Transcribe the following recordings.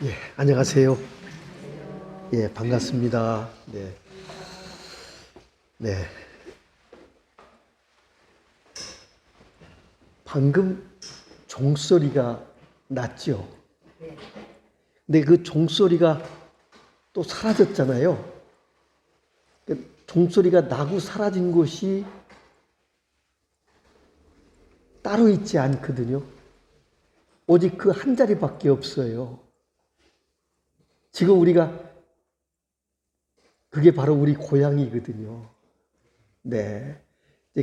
예, 안녕하세요. 예, 반갑습니다. 네. 네. 방금 종소리가 났죠. 근데 그 종소리가 또 사라졌잖아요. 그 종소리가 나고 사라진 곳이 따로 있지 않거든요. 오직 그 한 자리밖에 없어요. 지금 우리가 그게 바로 우리 고향이거든요. 네.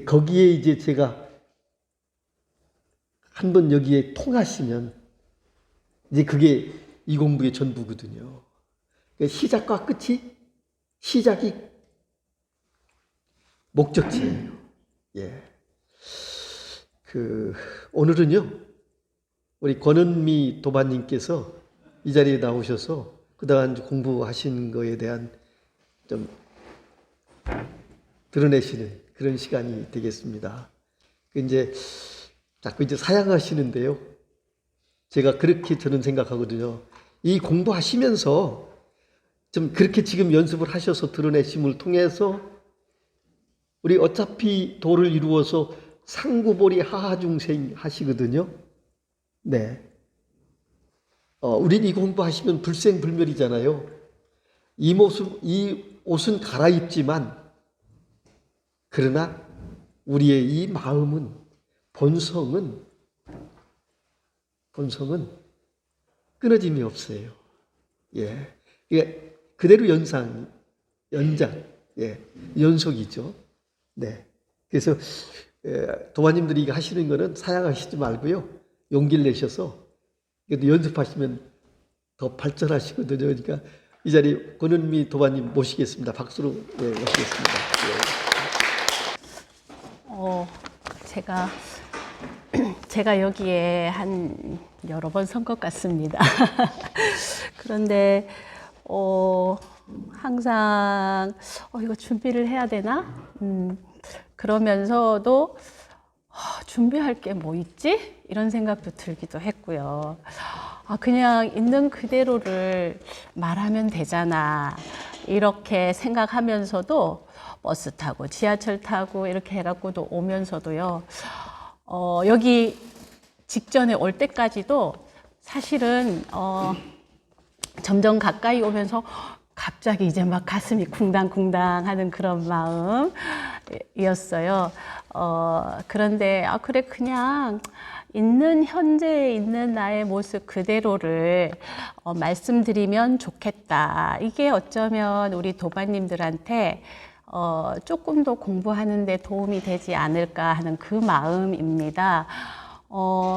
거기에 이제 제가 한번 여기에 통하시면 이제 그게 이 공부의 전부거든요. 그러니까 시작과 끝이 시작이 목적지예요. 예. 오늘은요, 우리 권은미 도반님께서 이 자리에 나오셔서 그동안 공부하신 거에 대한 좀 드러내시는 그런 시간이 되겠습니다. 이제 자꾸 이제 사양하시는데요. 제가 그렇게 저는 생각하거든요. 이 공부하시면서 좀 그렇게 지금 연습을 하셔서 드러내심을 통해서 우리 어차피 도를 이루어서 상구보리 하하중생 하시거든요. 네. 우린 이 공부하시면 불생불멸이잖아요. 이 옷은 갈아입지만, 그러나 우리의 이 마음은, 본성은 끊어짐이 없어요. 예. 이게 그대로 연장, 예. 연속이죠. 네. 그래서, 도마님들이 이거 하시는 거는 사양하시지 말고요. 용기를 내셔서 연습하시면 더 발전하시거든요. 그러니까 이 자리 권은미 도마님 모시겠습니다. 박수로 모시겠습니다. 제가 여기에 한 여러 번 선 것 같습니다. 그런데 항상 이거 준비를 해야 되나? 그러면서도 준비할 게 뭐 있지? 이런 생각도 들기도 했고요. 그냥 있는 그대로를 말하면 되잖아. 이렇게 생각하면서도 버스 타고 지하철 타고 이렇게 해갖고도 오면서도요. 여기 직전에 올 때까지도 사실은 점점 가까이 오면서 갑자기 이제 막 가슴이 쿵당쿵당 하는 그런 마음이었어요. 그런데 그래 그냥 있는 현재에 있는 나의 모습 그대로를 말씀드리면 좋겠다. 이게 어쩌면 우리 도반님들한테 조금 더 공부하는 데 도움이 되지 않을까 하는 그 마음입니다.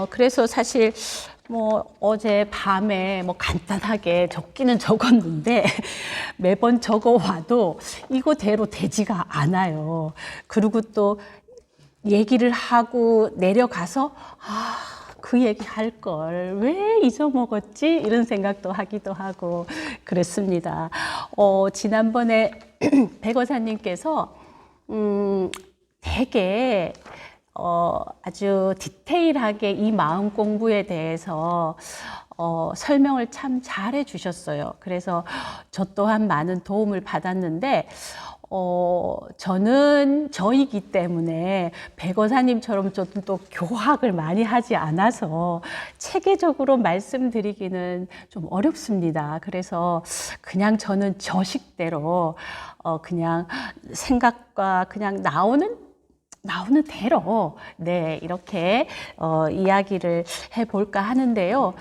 그래서 사실 어제 밤에 간단하게 적기는 적었는데 매번 적어와도 이거대로 되지가 않아요. 그리고 또 얘기를 하고 내려가서 그 얘기 할 걸 왜 잊어먹었지? 이런 생각도 하기도 하고 그랬습니다. 지난번에 백어사님께서 되게 아주 디테일하게 이 마음 공부에 대해서 설명을 참 잘해 주셨어요. 그래서 저 또한 많은 도움을 받았는데 저는 저이기 때문에 백어사님처럼 저도 또 교학을 많이 하지 않아서 체계적으로 말씀드리기는 좀 어렵습니다. 그래서 그냥 저는 저식대로 그냥 생각과 그냥 나오는 대로 이렇게 이야기를 해볼까 하는데요.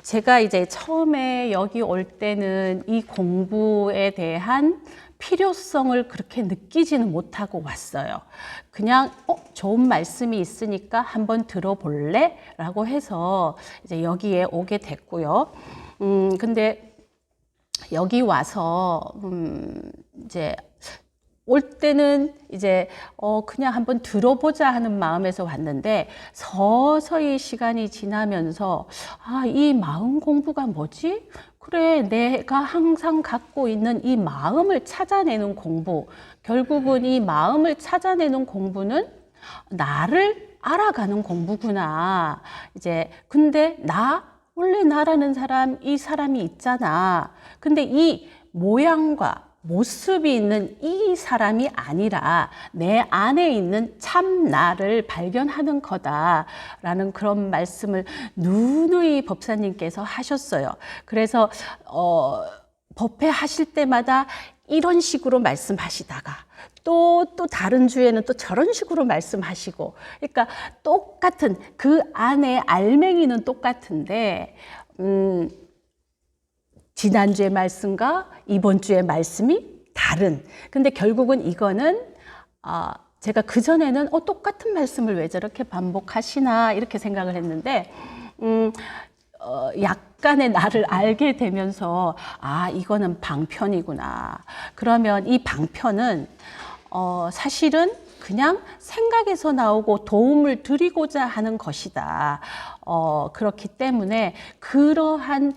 제가 이제 처음에 여기 올 때는 이 공부에 대한 필요성을 그렇게 느끼지는 못하고 왔어요. 그냥 좋은 말씀이 있으니까 한번 들어볼래? 라고 해서 이제 여기에 오게 됐고요. 근데 여기 와서 이제 올 때는 이제 그냥 한번 들어보자 하는 마음에서 왔는데 서서히 시간이 지나면서 이 마음 공부가 뭐지? 그래, 내가 항상 갖고 있는 이 마음을 찾아내는 공부, 결국은 이 마음을 찾아내는 공부는 나를 알아가는 공부구나. 이제 근데 나 원래 나라는 사람, 이 사람이 있잖아. 근데 이 모양과 모습이 있는 이 사람이 아니라 내 안에 있는 참 나를 발견하는 거다라는 그런 말씀을 누누이 법사님께서 하셨어요. 그래서 법회 하실 때마다 이런 식으로 말씀하시다가 또 다른 주에는 또 저런 식으로 말씀하시고, 그러니까 똑같은 그 안에 알맹이는 똑같은데 지난주의 말씀과 이번 주의 말씀이 다른. 근데 결국은 이거는 제가 그전에는 똑같은 말씀을 왜 저렇게 반복하시나 이렇게 생각을 했는데 약간의 나를 알게 되면서 이거는 방편이구나. 그러면 이 방편은 사실은 그냥 생각에서 나오고 도움을 드리고자 하는 것이다. 그렇기 때문에 그러한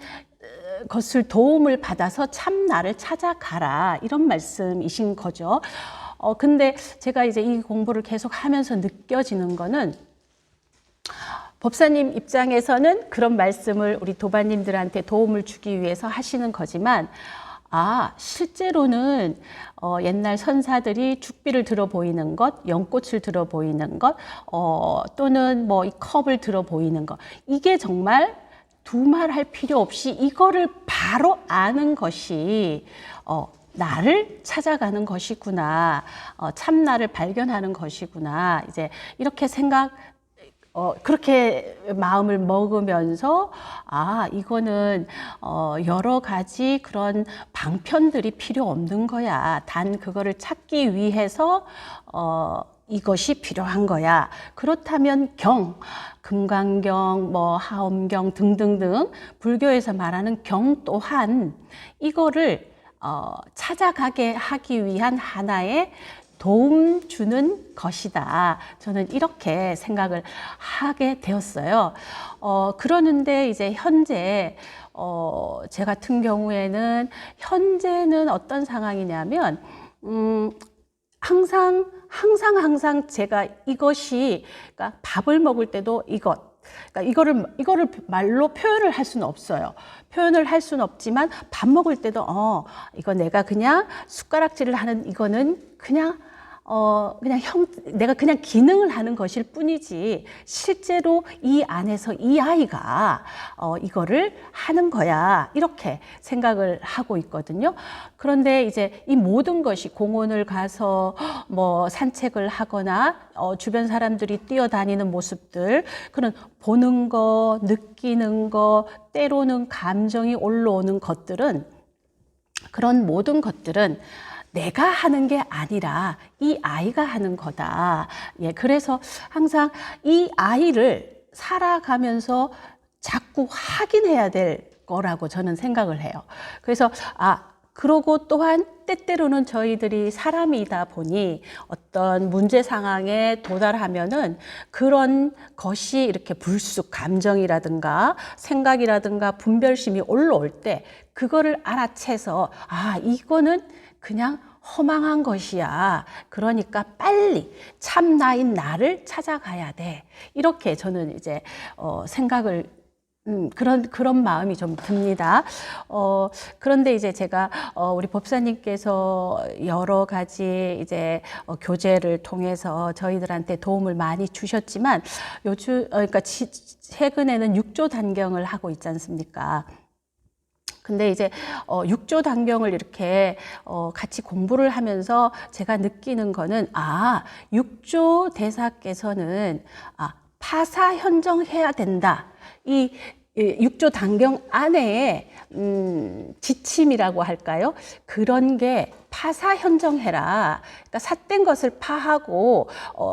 것을 도움을 받아서 참 나를 찾아가라, 이런 말씀이신 거죠. 근데 제가 이제 이 공부를 계속 하면서 느껴지는 거는, 법사님 입장에서는 그런 말씀을 우리 도반님들한테 도움을 주기 위해서 하시는 거지만, 실제로는 옛날 선사들이 죽비를 들어 보이는 것, 연꽃을 들어 보이는 것, 또는 뭐 이 컵을 들어 보이는 것, 이게 정말 두말할 필요 없이 이거를 바로 아는 것이 나를 찾아가는 것이구나, 참 나를 발견하는 것이구나, 이제 이렇게 그렇게 마음을 먹으면서 이거는 여러 가지 그런 방편들이 필요 없는 거야. 단 그거를 찾기 위해서 이것이 필요한 거야. 그렇다면 금강경, 뭐 하엄경 등등등 불교에서 말하는 경 또한 이거를 찾아가게 하기 위한 하나의 도움 주는 것이다. 저는 이렇게 생각을 하게 되었어요. 그러는데 이제 현재 제 같은 경우에는 현재는 어떤 상황이냐면 항상 제가 이것이, 그러니까 밥을 먹을 때도 그러니까 이거를 말로 표현을 할 수는 없어요. 표현을 할 수는 없지만 밥 먹을 때도 이거 내가 그냥 숟가락질을 하는, 이거는 그냥 내가 그냥 기능을 하는 것일 뿐이지 실제로 이 안에서 이 아이가 이거를 하는 거야, 이렇게 생각을 하고 있거든요. 그런데 이제 이 모든 것이 공원을 가서 뭐 산책을 하거나 주변 사람들이 뛰어다니는 모습들, 그런 보는 거, 느끼는 거, 때로는 감정이 올라오는 것들은, 그런 모든 것들은 내가 하는 게 아니라 이 아이가 하는 거다. 그래서 항상 이 아이를 살아가면서 자꾸 확인해야 될 거라고 저는 생각을 해요. 그래서 그러고 또한 때때로는 저희들이 사람이다 보니 어떤 문제 상황에 도달하면은 그런 것이 이렇게 불쑥 감정이라든가 생각이라든가 분별심이 올라올 때 그거를 알아채서 이거는 그냥 허망한 것이야. 그러니까 빨리 참나인 나를 찾아가야 돼. 이렇게 저는 이제 생각을 그런 마음이 좀 듭니다. 그런데 이제 제가 우리 법사님께서 여러 가지 이제 교재를 통해서 저희들한테 도움을 많이 주셨지만 그러니까 최근에는 6조 단경을 하고 있지 않습니까? 근데 이제 6조 단경을 이렇게 같이 공부를 하면서 제가 느끼는 거는 6조 대사께서는 파사 현정해야 된다. 이 6조 단경 안에 지침이라고 할까요? 그런 게 파사 현정해라. 그러니까 삿된 것을 파하고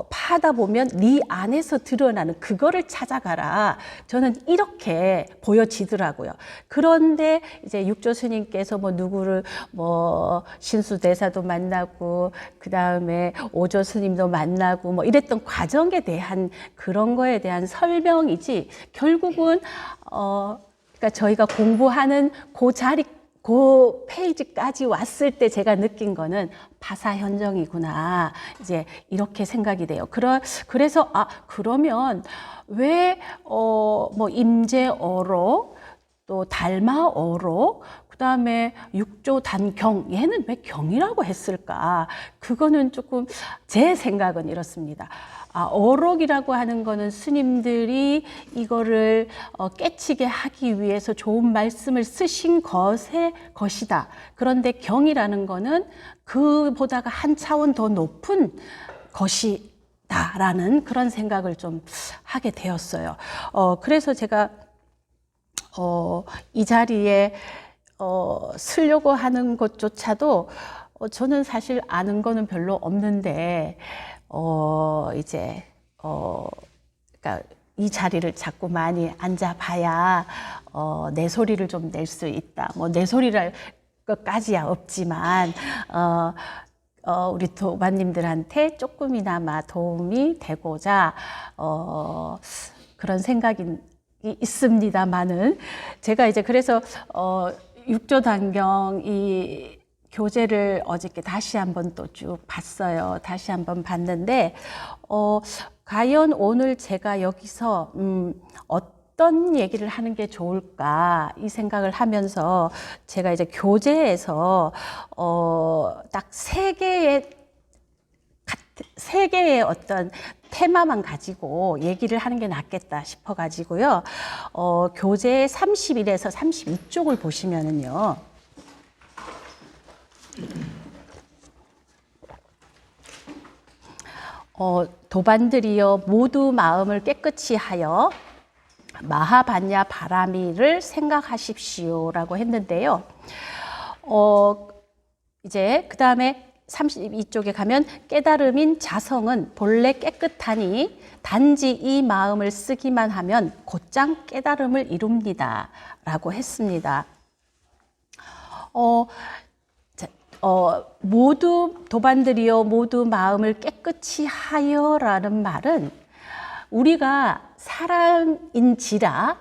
파하다 보면 네 안에서 드러나는 그거를 찾아가라. 저는 이렇게 보여지더라고요. 그런데 이제 육조 스님께서 뭐 누구를 뭐 신수대사도 만나고 그 다음에 오조 스님도 만나고 뭐 이랬던 과정에 대한 그런 거에 대한 설명이지, 결국은 그러니까 저희가 공부하는 그 페이지까지 왔을 때 제가 느낀 거는 파사 현정이구나, 이제 이렇게 생각이 돼요. 그래서 그러면 왜 뭐 임재어로 또 달마어록, 그 다음에 육조단경, 얘는 왜 경이라고 했을까? 그거는 조금 제 생각은 이렇습니다. 어록이라고 하는 거는 스님들이 이거를 깨치게 하기 위해서 좋은 말씀을 쓰신 것이다. 그런데 경이라는 거는 그보다가 한 차원 더 높은 것이다라는 그런 생각을 좀 하게 되었어요. 그래서 제가 이 자리에 쓰려고 하는 것조차도 저는 사실 아는 거는 별로 없는데 그러니까 이 자리를 자꾸 많이 앉아봐야 내 소리를 좀 낼 수 있다. 뭐 내 소리랄 것까지야 없지만 우리 도반님들한테 조금이나마 도움이 되고자 그런 생각이 있습니다만은 제가 이제 그래서 육조단경 이 교재를 어저께 다시 한번 또 쭉 봤어요. 다시 한번 봤는데 과연 오늘 제가 여기서 어떤 얘기를 하는 게 좋을까 이 생각을 하면서 제가 이제 교재에서 딱 세 개의 어떤 테마만 가지고 얘기를 하는 게 낫겠다 싶어 가지고요. 교재 31에서 32쪽을 보시면은요. 도반들이여 모두 마음을 깨끗이 하여 마하반야 바라미를 생각하십시오라고 했는데요. 이제 그 다음에 32쪽에 가면 깨달음인 자성은 본래 깨끗하니 단지 이 마음을 쓰기만 하면 곧장 깨달음을 이룹니다 라고 했습니다. 모두 도반들이여 모두 마음을 깨끗이 하여라는 말은 우리가 사람인지라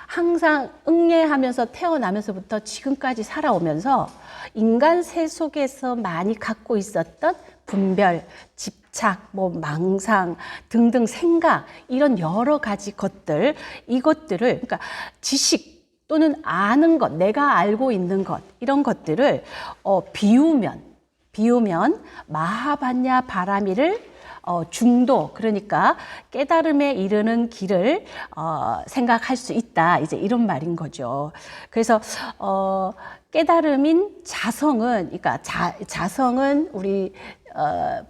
항상 응애하면서 태어나면서부터 지금까지 살아오면서 인간 세 속에서 많이 갖고 있었던 분별, 집착, 망상 등등 생각 이런 여러 가지 것들 이것들을 그러니까 지식 또는 아는 것, 내가 알고 있는 것 이런 것들을 비우면 마하반야 바라미를 중도 그러니까 깨달음에 이르는 길을 생각할 수 있다 이제 이런 말인 거죠. 그래서 깨달음인 자성은 그러니까 자성은 우리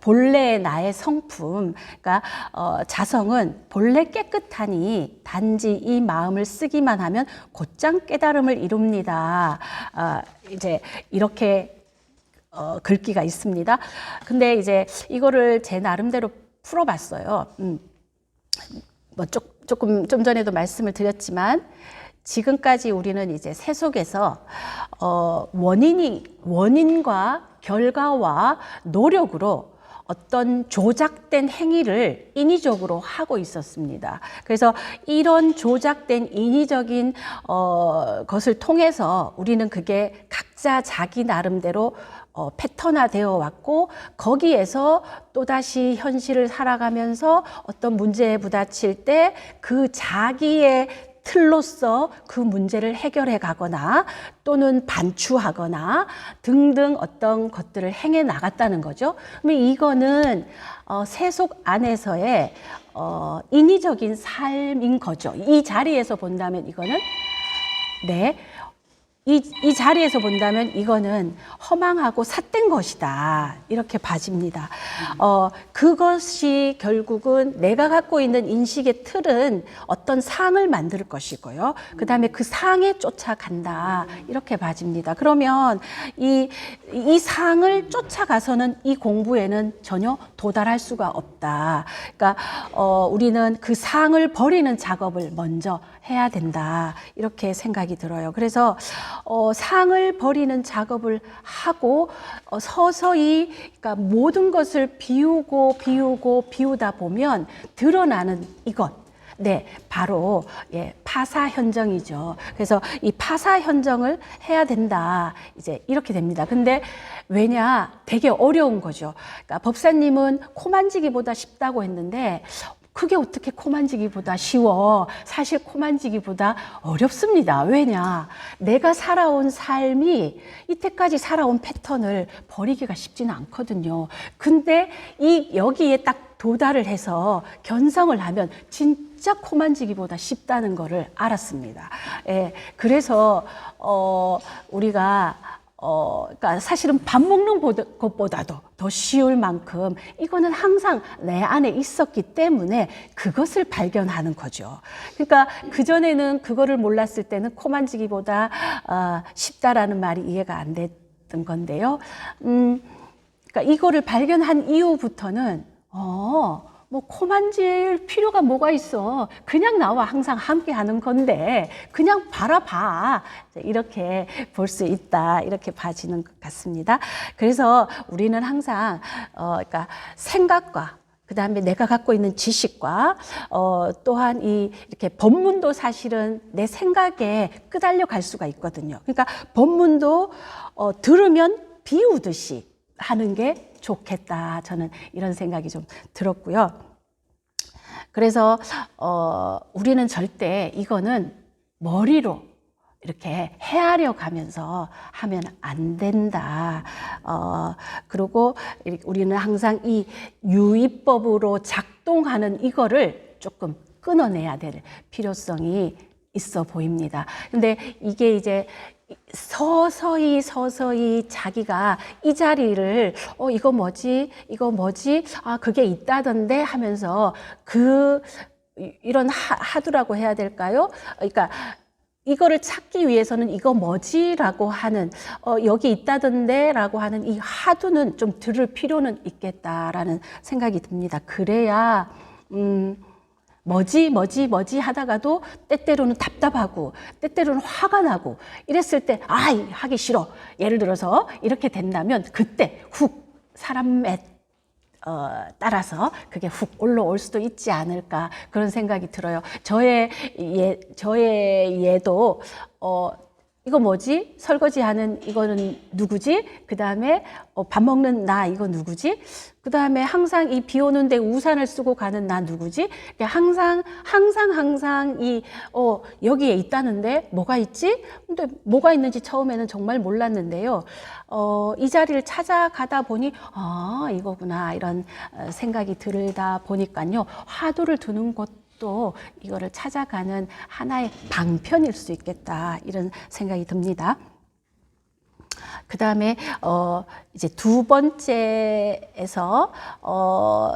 본래 나의 성품 그러니까 자성은 본래 깨끗하니 단지 이 마음을 쓰기만 하면 곧장 깨달음을 이룹니다. 이제 이렇게 글귀가 있습니다. 근데 이제 이거를 제 나름대로 풀어봤어요. 조금 좀 전에도 말씀을 드렸지만 지금까지 우리는 이제 세 속에서 원인과 결과와 노력으로 어떤 조작된 행위를 인위적으로 하고 있었습니다. 그래서 이런 조작된 인위적인 것을 통해서 우리는 그게 각자 자기 나름대로 패턴화되어 왔고 거기에서 또다시 현실을 살아가면서 어떤 문제에 부딪힐 때 그 자기의 틀로서 그 문제를 해결해 가거나 또는 반추하거나 등등 어떤 것들을 행해 나갔다는 거죠. 그러면 이거는 세속 안에서의 인위적인 삶인 거죠. 이 자리에서 본다면 이거는 이 자리에서 본다면 이거는 허망하고 삿된 것이다 이렇게 봐집니다. 그것이 결국은 내가 갖고 있는 인식의 틀은 어떤 상을 만들 것이고요. 그 다음에 그 상에 쫓아간다 이렇게 봐집니다. 그러면 이 상을 쫓아가서는 이 공부에는 전혀 도달할 수가 없다. 그러니까 우리는 그 상을 버리는 작업을 먼저 해야 된다 이렇게 생각이 들어요. 그래서 상을 버리는 작업을 하고 서서히 그러니까 모든 것을 비우다 보면 드러나는 이것 바로 파사 현정이죠. 그래서 이 파사 현정을 해야 된다. 이제 이렇게 됩니다. 근데 왜냐? 되게 어려운 거죠. 그러니까 법사님은 코 만지기보다 쉽다고 했는데 그게 어떻게 코 만지기보다 쉬워? 사실 코 만지기보다 어렵습니다. 왜냐? 내가 살아온 삶이 이때까지 살아온 패턴을 버리기가 쉽지는 않거든요. 근데 여기에 딱 도달을 해서 견성을 하면 진짜 코 만지기보다 쉽다는 거를 알았습니다. 예, 그래서 우리가 그러니까 사실은 밥 먹는 것보다도 더 쉬울 만큼 이거는 항상 내 안에 있었기 때문에 그것을 발견하는 거죠. 그러니까 그전에는 그거를 몰랐을 때는 코 만지기보다 쉽다라는 말이 이해가 안 됐던 건데요. 그러니까 이거를 발견한 이후부터는 뭐 코 만질 필요가 뭐가 있어. 그냥 나와 항상 함께 하는 건데 그냥 바라봐. 이렇게 볼 수 있다. 이렇게 봐지는 것 같습니다. 그래서 우리는 항상 그러니까 생각과 그다음에 내가 갖고 있는 지식과 또한 이렇게 법문도 사실은 내 생각에 끄달려 갈 수가 있거든요. 그러니까 법문도 들으면 비우듯이 하는 게 좋겠다. 저는 이런 생각이 좀 들었고요. 그래서 우리는 절대 이거는 머리로 이렇게 헤아려 가면서 하면 안 된다. 그리고 우리는 항상 이 유의법으로 작동하는 이거를 조금 끊어내야 될 필요성이 있어 보입니다. 근데 이게 이제 서서히 자기가 이 자리를 이거 뭐지 그게 있다던데 하면서 이런 하두라고 해야 될까요? 그러니까 이거를 찾기 위해서는 이거 뭐지라고 하는 여기 있다던데 라고 하는 이 하두는 좀 들을 필요는 있겠다라는 생각이 듭니다. 그래야 뭐지 하다가도 때때로는 답답하고 때때로는 화가 나고 이랬을 때 하기 싫어. 예를 들어서 이렇게 된다면 그때 훅 사람에 따라서 그게 훅 올라올 수도 있지 않을까 그런 생각이 들어요. 저의 예도 이거 뭐지? 설거지하는 이거는 누구지? 그 다음에 밥 먹는 나 이거 누구지? 그 다음에 항상 이 비 오는데 우산을 쓰고 가는 나 누구지? 항상 여기에 있다는데 뭐가 있지? 근데 뭐가 있는지 처음에는 정말 몰랐는데요. 이 자리를 찾아가다 보니 이거구나 이런 생각이 들다 보니까요. 화두를 두는 것도 이거를 찾아가는 하나의 방편일 수 있겠다 이런 생각이 듭니다. 그 다음에 이제 두 번째에서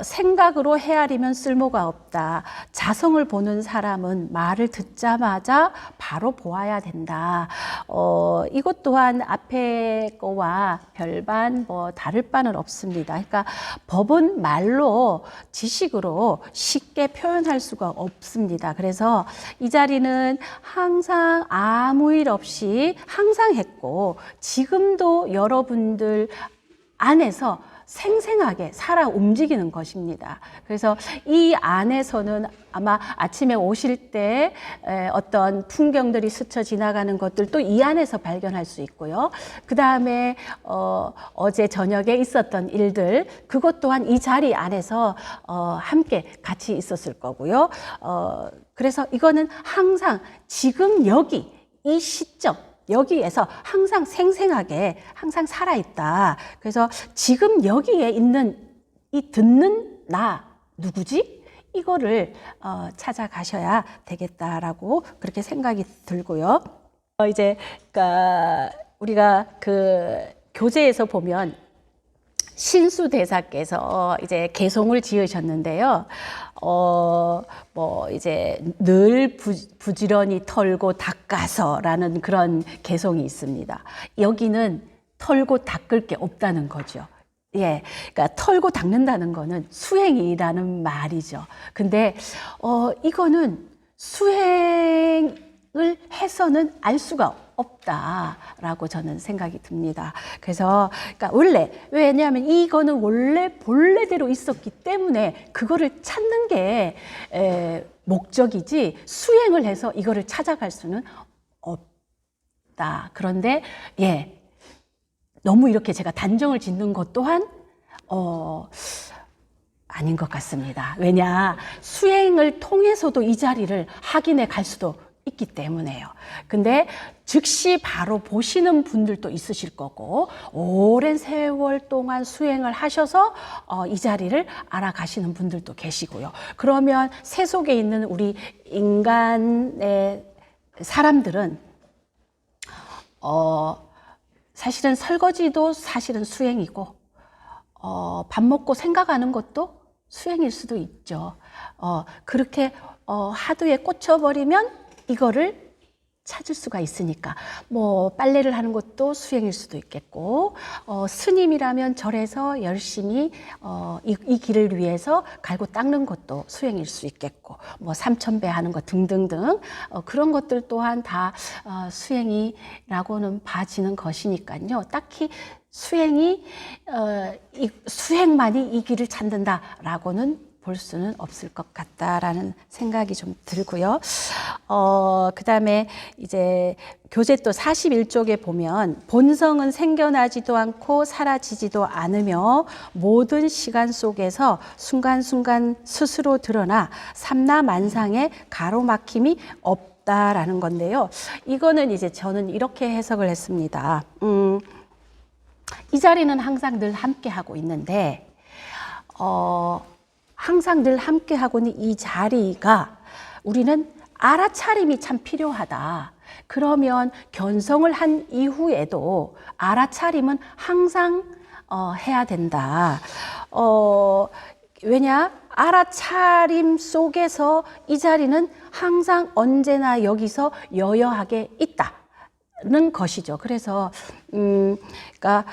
생각으로 헤아리면 쓸모가 없다. 자성을 보는 사람은 말을 듣자마자 바로 보아야 된다. 이것 또한 앞에 거와 별반 다를 바는 없습니다. 그러니까 법은 말로 지식으로 쉽게 표현할 수가 없습니다. 그래서 이 자리는 항상 아무 일 없이 항상 했고 지금도 여러분들 안에서 생생하게 살아 움직이는 것입니다. 그래서 이 안에서는 아마 아침에 오실 때 어떤 풍경들이 스쳐 지나가는 것들도 이 안에서 발견할 수 있고요. 그 다음에 어제 저녁에 있었던 일들 그것 또한 이 자리 안에서 함께 같이 있었을 거고요. 그래서 이거는 항상 지금 여기 이 시점 여기에서 항상 생생하게 항상 살아있다. 그래서 지금 여기에 있는 이 듣는 나 누구지? 이거를 찾아가셔야 되겠다라고 그렇게 생각이 들고요. 이제 그러니까 우리가 그 교재에서 보면 신수대사께서 이제 개송을 지으셨는데요. 이제 늘 부지런히 털고 닦아서라는 그런 개송이 있습니다. 여기는 털고 닦을 게 없다는 거죠. 예. 그러니까 털고 닦는다는 거는 수행이라는 말이죠. 근데, 이거는 수행을 해서는 알 수가 없다라고 저는 생각이 듭니다. 그래서 그러니까 왜냐하면 이거는 원래 본래대로 있었기 때문에 그거를 찾는 게 목적이지 수행을 해서 이거를 찾아갈 수는 없다. 그런데 너무 이렇게 제가 단정을 짓는 것 또한 아닌 것 같습니다. 왜냐, 수행을 통해서도 이 자리를 확인해 갈 수도 있기 때문에요. 근데 즉시 바로 보시는 분들도 있으실 거고, 오랜 세월 동안 수행을 하셔서 이 자리를 알아가시는 분들도 계시고요. 그러면 새 속에 있는 우리 인간의 사람들은 사실은 설거지도 사실은 수행이고, 밥 먹고 생각하는 것도 수행일 수도 있죠. 그렇게 하두에 꽂혀버리면 이거를 찾을 수가 있으니까, 뭐 빨래를 하는 것도 수행일 수도 있겠고, 스님이라면 절에서 열심히 이 길을 위해서 갈고 닦는 것도 수행일 수 있겠고, 뭐 삼천배 하는 것 등등등, 그런 것들 또한 다 수행이라고는 봐지는 것이니까요. 딱히 수행만이 이 길을 찾는다라고는 볼 수는 없을 것 같다라는 생각이 좀 들고요. 그 다음에 이제 교재 또 41쪽에 보면, 본성은 생겨나지도 않고 사라지지도 않으며 모든 시간 속에서 순간순간 스스로 드러나 삼라만상의 가로막힘이 없다라는 건데요. 이거는 이제 저는 이렇게 해석을 했습니다. 이 자리는 항상 늘 함께 하고 있는데, 항상 늘 함께 하고 있는 이 자리가 우리는 알아차림이 참 필요하다. 그러면 견성을 한 이후에도 알아차림은 항상 해야 된다. 왜냐? 알아차림 속에서 이 자리는 항상 언제나 여기서 여여하게 있다는 것이죠. 그래서 그러니까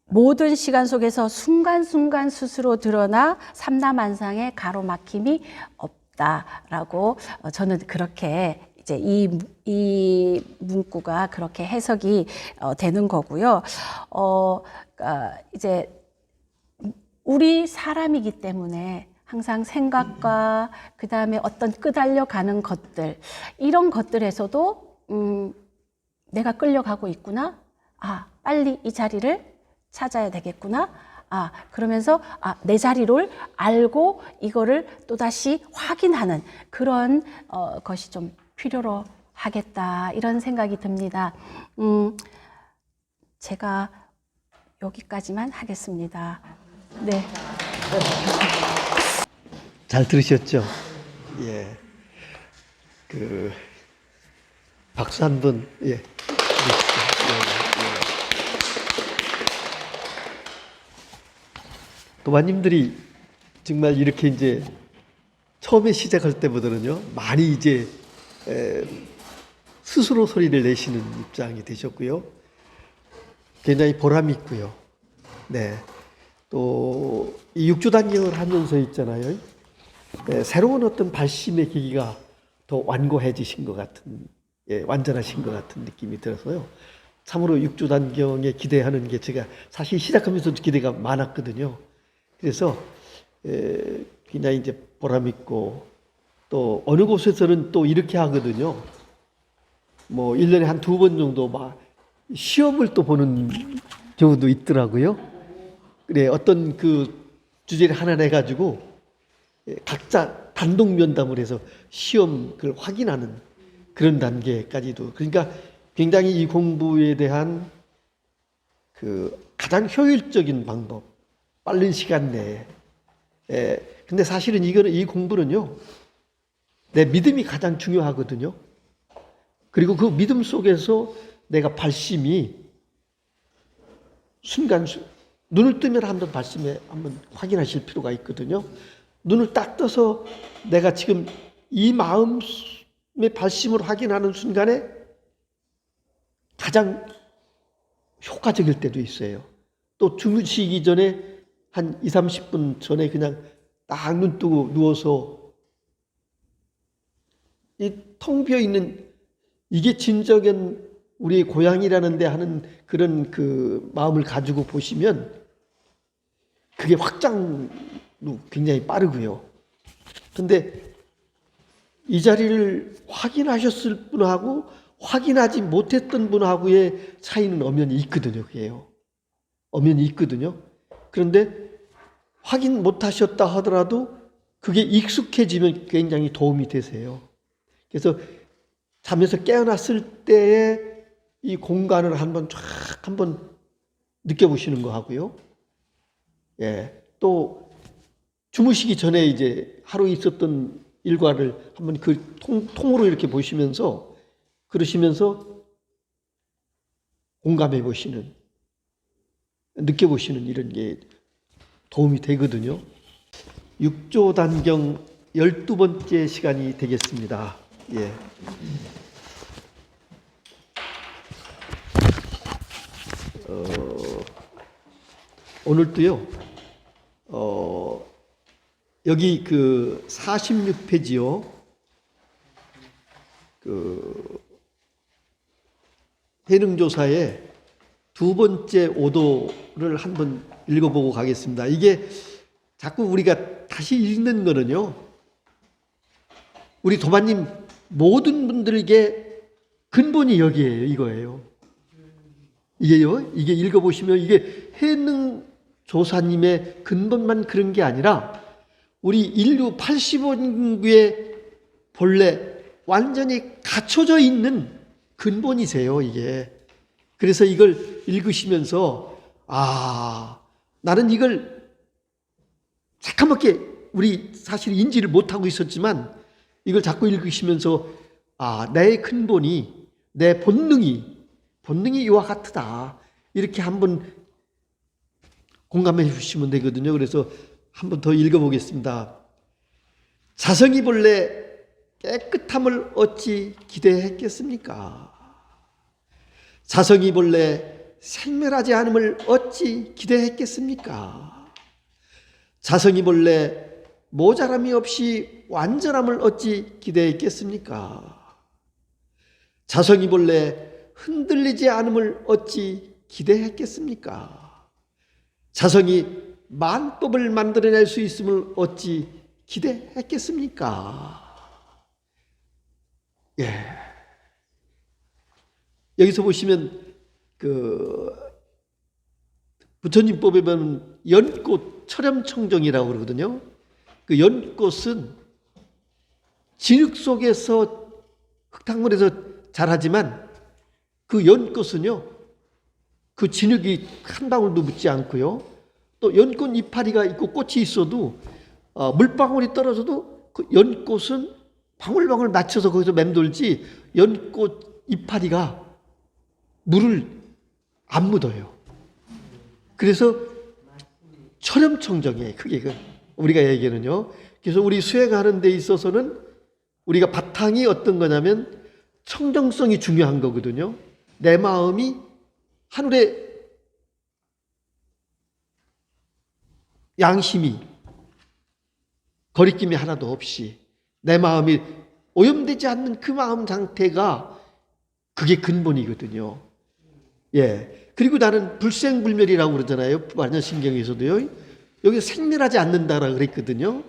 모든 시간 속에서 순간순간 스스로 드러나 삼라만상의 가로막힘이 없다라고 저는 그렇게 이제 이 문구가 그렇게 해석이 되는 거고요. 그러니까 이제 우리 사람이기 때문에 항상 생각과 그 다음에 어떤 끄달려 가는 것들, 이런 것들에서도 내가 끌려가고 있구나. 빨리 이 자리를 찾아야 되겠구나. 그러면서 내 자리를 알고 이거를 또다시 확인하는 그런 것이 좀 필요로 하겠다, 이런 생각이 듭니다. 제가 여기까지만 하겠습니다. 네. 잘 들으셨죠? 예. 박수 한번, 예. 도마님들이 정말 이렇게 이제 처음에 시작할 때보다는요, 많이 이제 스스로 소리를 내시는 입장이 되셨고요. 굉장히 보람이 있고요. 네. 또 이 육조단경을 하면서 있잖아요. 새로운 어떤 발심의 계기가 더 완고해지신 것 같은, 완전하신 것 같은 느낌이 들어서요. 참으로 육조단경에 기대하는 게 제가 사실 시작하면서도 기대가 많았거든요. 그래서 굉장히 이제 보람 있고, 또 어느 곳에서는 또 이렇게 하거든요. 뭐 1년에 한 2번 정도 막 시험을 또 보는 경우도 있더라고요. 그래, 어떤 그 주제를 하나 내가지고 각자 단독 면담을 해서 시험 그걸 확인하는 그런 단계까지도. 그러니까 굉장히 이 공부에 대한 그 가장 효율적인 방법, 빠른 시간 내에. 근데 사실은 이 공부는요, 내 믿음이 가장 중요하거든요. 그리고 그 믿음 속에서 내가 발심이 눈을 뜨면 한번 발심에 한번 확인하실 필요가 있거든요. 눈을 딱 떠서 내가 지금 이 마음의 발심을 확인하는 순간에 가장 효과적일 때도 있어요. 또 주무시기 전에 한 20-30분 전에 그냥 딱 눈 뜨고 누워서 이 텅 비어 있는, 이게 진정한 우리 고향이라는 데 하는 그런 그 마음을 가지고 보시면 그게 확장도 굉장히 빠르고요. 근데 이 자리를 확인하셨을 분하고 확인하지 못했던 분하고의 차이는 엄연히 있거든요. 그게요. 엄연히 있거든요. 그런데 확인 못 하셨다 하더라도 그게 익숙해지면 굉장히 도움이 되세요. 그래서 잠에서 깨어났을 때의 이 공간을 한번 느껴보시는 거 하고요. 예. 또 주무시기 전에 이제 하루 있었던 일과를 한번 그 통으로 이렇게 보시면서 그러시면서 공감해 보시는, 느껴보시는 이런 게 도움이 되거든요. 6조 단경 12번째 시간이 되겠습니다. 예. 오늘도요, 여기 그 46페이지요. 그 해능조사의 두 번째 오도를 한번 읽어보고 가겠습니다. 이게 자꾸 우리가 다시 읽는 거는요, 우리 도마님 모든 분들에게 근본이 여기에요. 이거예요. 이게요, 이게 읽어보시면 이게 해능조사님의 근본만 그런 게 아니라 우리 인류 80억 인구의 본래 완전히 갖춰져 있는 근본이세요, 이게. 그래서 이걸 읽으시면서, 나는 이걸 새까맣게 우리 사실 인지를 못하고 있었지만 이걸 자꾸 읽으시면서, 내 근본이, 내 본능이 이와 같다. 이렇게 한번 공감해 주시면 되거든요. 그래서 한번 더 읽어보겠습니다. 자성이 본래 깨끗함을 어찌 기대했겠습니까? 자성이 본래 생멸하지 않음을 어찌 기대했겠습니까? 자성이 본래 모자람이 없이 완전함을 어찌 기대했겠습니까? 자성이 본래 흔들리지 않음을 어찌 기대했겠습니까? 자성이 만법을 만들어낼 수 있음을 어찌 기대했겠습니까? 예. 여기서 보시면 그 부처님법에 보면 연꽃 철염청정이라고 그러거든요. 그 연꽃은 진흙 속에서 흙탕물에서 자라지만 그 연꽃은요, 그 진흙이 한 방울도 묻지 않고요. 또 연꽃 이파리가 있고 꽃이 있어도 물방울이 떨어져도 그 연꽃은 방울방울 맞춰서 거기서 맴돌지 연꽃 이파리가 물을 안 묻어요. 그래서 철염청정이에요. 그게 우리가 얘기하는요. 그래서 우리 수행하는 데 있어서는 우리가 바탕이 어떤 거냐면 청정성이 중요한 거거든요. 내 마음이 하늘의 양심이 거리낌이 하나도 없이 내 마음이 오염되지 않는 그 마음 상태가 그게 근본이거든요. 예. 그리고 나는 불생불멸이라고 그러잖아요. 반야신경에서도요. 여기 생멸하지 않는다라고 그랬거든요.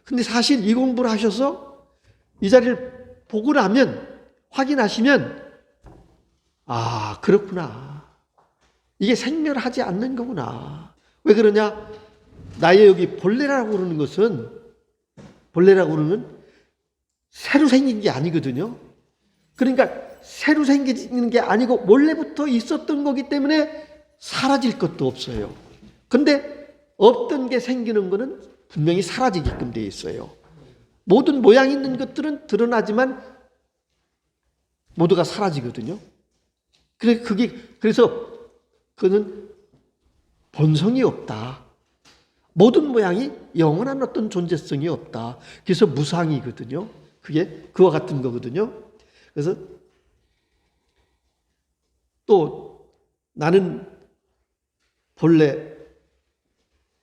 근데 사실 이 공부를 하셔서 이 자리를 보고 나면 확인하시면 그렇구나. 이게 생멸하지 않는 거구나. 왜 그러냐? 나의 여기 본래라고 그러는 것은 본래라고 그러는 새로 생긴 게 아니거든요. 그러니까 새로 생기는 게 아니고 원래부터 있었던 거기 때문에 사라질 것도 없어요. 근데 없던 게 생기는 거는 분명히 사라지게끔 되어 있어요. 모든 모양 있는 것들은 드러나지만 모두가 사라지거든요. 그래서 그는 본성이 없다. 모든 모양이 영원한 어떤 존재성이 없다. 그래서 무상이거든요. 그게 그와 같은 거거든요. 그래서 또 나는 본래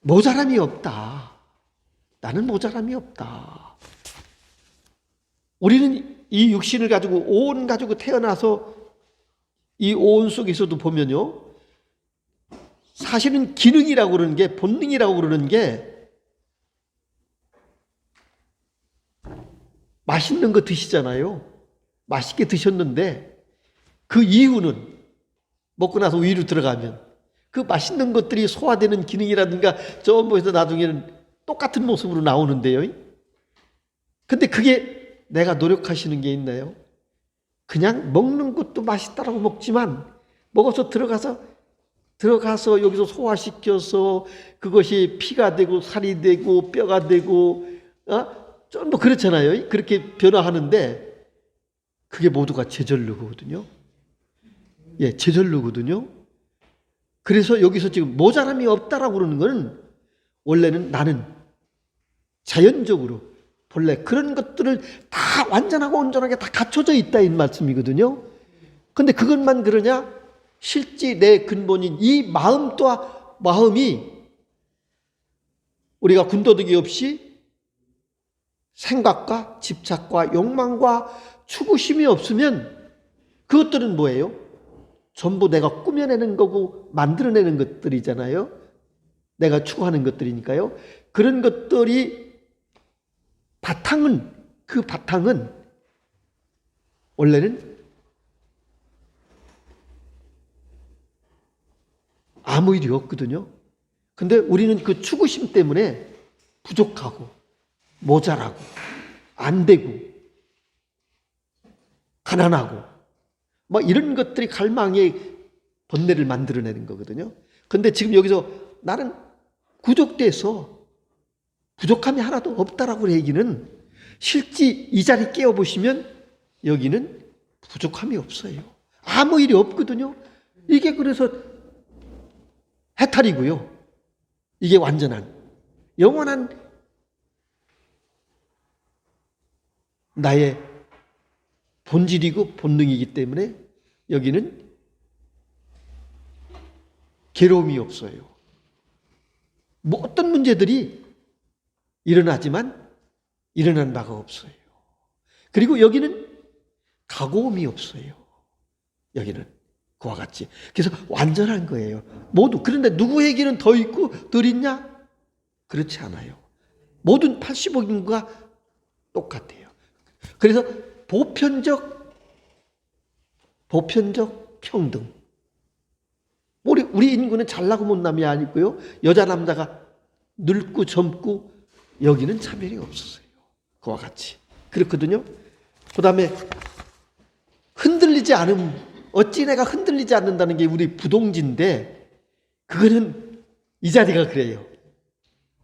모자람이 없다. 나는 모자람이 없다. 우리는 이 육신을 가지고 오온 가지고 태어나서 이 오온 속에서도 보면요. 사실은 기능이라고 그러는 게 본능이라고 그러는 게 맛있는 거 드시잖아요. 맛있게 드셨는데 그 이유는 먹고 나서 위로 들어가면 그 맛있는 것들이 소화되는 기능이라든가 전부 해서 나중에는 똑같은 모습으로 나오는데요. 근데 그게 내가 노력하시는 게 있나요? 그냥 먹는 것도 맛있다라고 먹지만 먹어서 들어가서 여기서 소화시켜서 그것이 피가 되고 살이 되고 뼈가 되고 전부 그렇잖아요. 그렇게 변화하는데 그게 모두가 제절르거든요. 예, 제절르거든요. 그래서 여기서 지금 모자람이 없다라고 그러는 거는 원래는 나는 자연적으로 본래 그런 것들을 다 완전하고 온전하게 다 갖춰져 있다 이 말씀이거든요. 근데 그것만 그러냐? 실제 내 근본인 이 마음 또한 마음이 우리가 군더더기 없이 생각과 집착과 욕망과 추구심이 없으면 그것들은 뭐예요? 전부 내가 꾸며내는 거고 만들어내는 것들이잖아요. 내가 추구하는 것들이니까요. 그런 것들이 그 바탕은 원래는 아무 일이 없거든요. 근데 우리는 그 추구심 때문에 부족하고 모자라고 안 되고 가난하고 막 이런 것들이 갈망의 번뇌를 만들어내는 거거든요. 근데 지금 여기서 나는 구족돼서 부족함이 하나도 없다라고 얘기는 실제 이 자리 깨어보시면 여기는 부족함이 없어요. 아무 일이 없거든요. 이게 그래서 해탈이고요. 이게 완전한 영원한 나의 본질이고 본능이기 때문에 여기는 괴로움이 없어요. 뭐 어떤 문제들이 일어나지만 일어난 바가 없어요. 그리고 여기는 가고움이 없어요. 여기는 그와 같이. 그래서 완전한 거예요. 모두. 그런데 누구에게는 더 있고 덜 있냐? 그렇지 않아요. 모든 85인과 똑같아요. 그래서 보편적 평등. 우리 인구는 잘나고 못남이 아니고요. 여자 남자가 늙고 젊고 여기는 차별이 없었어요. 그와 같이. 그렇거든요. 그 다음에 흔들리지 않음. 어찌 내가 흔들리지 않는다는 게 우리 부동지인데 그거는 이 자리가 그래요.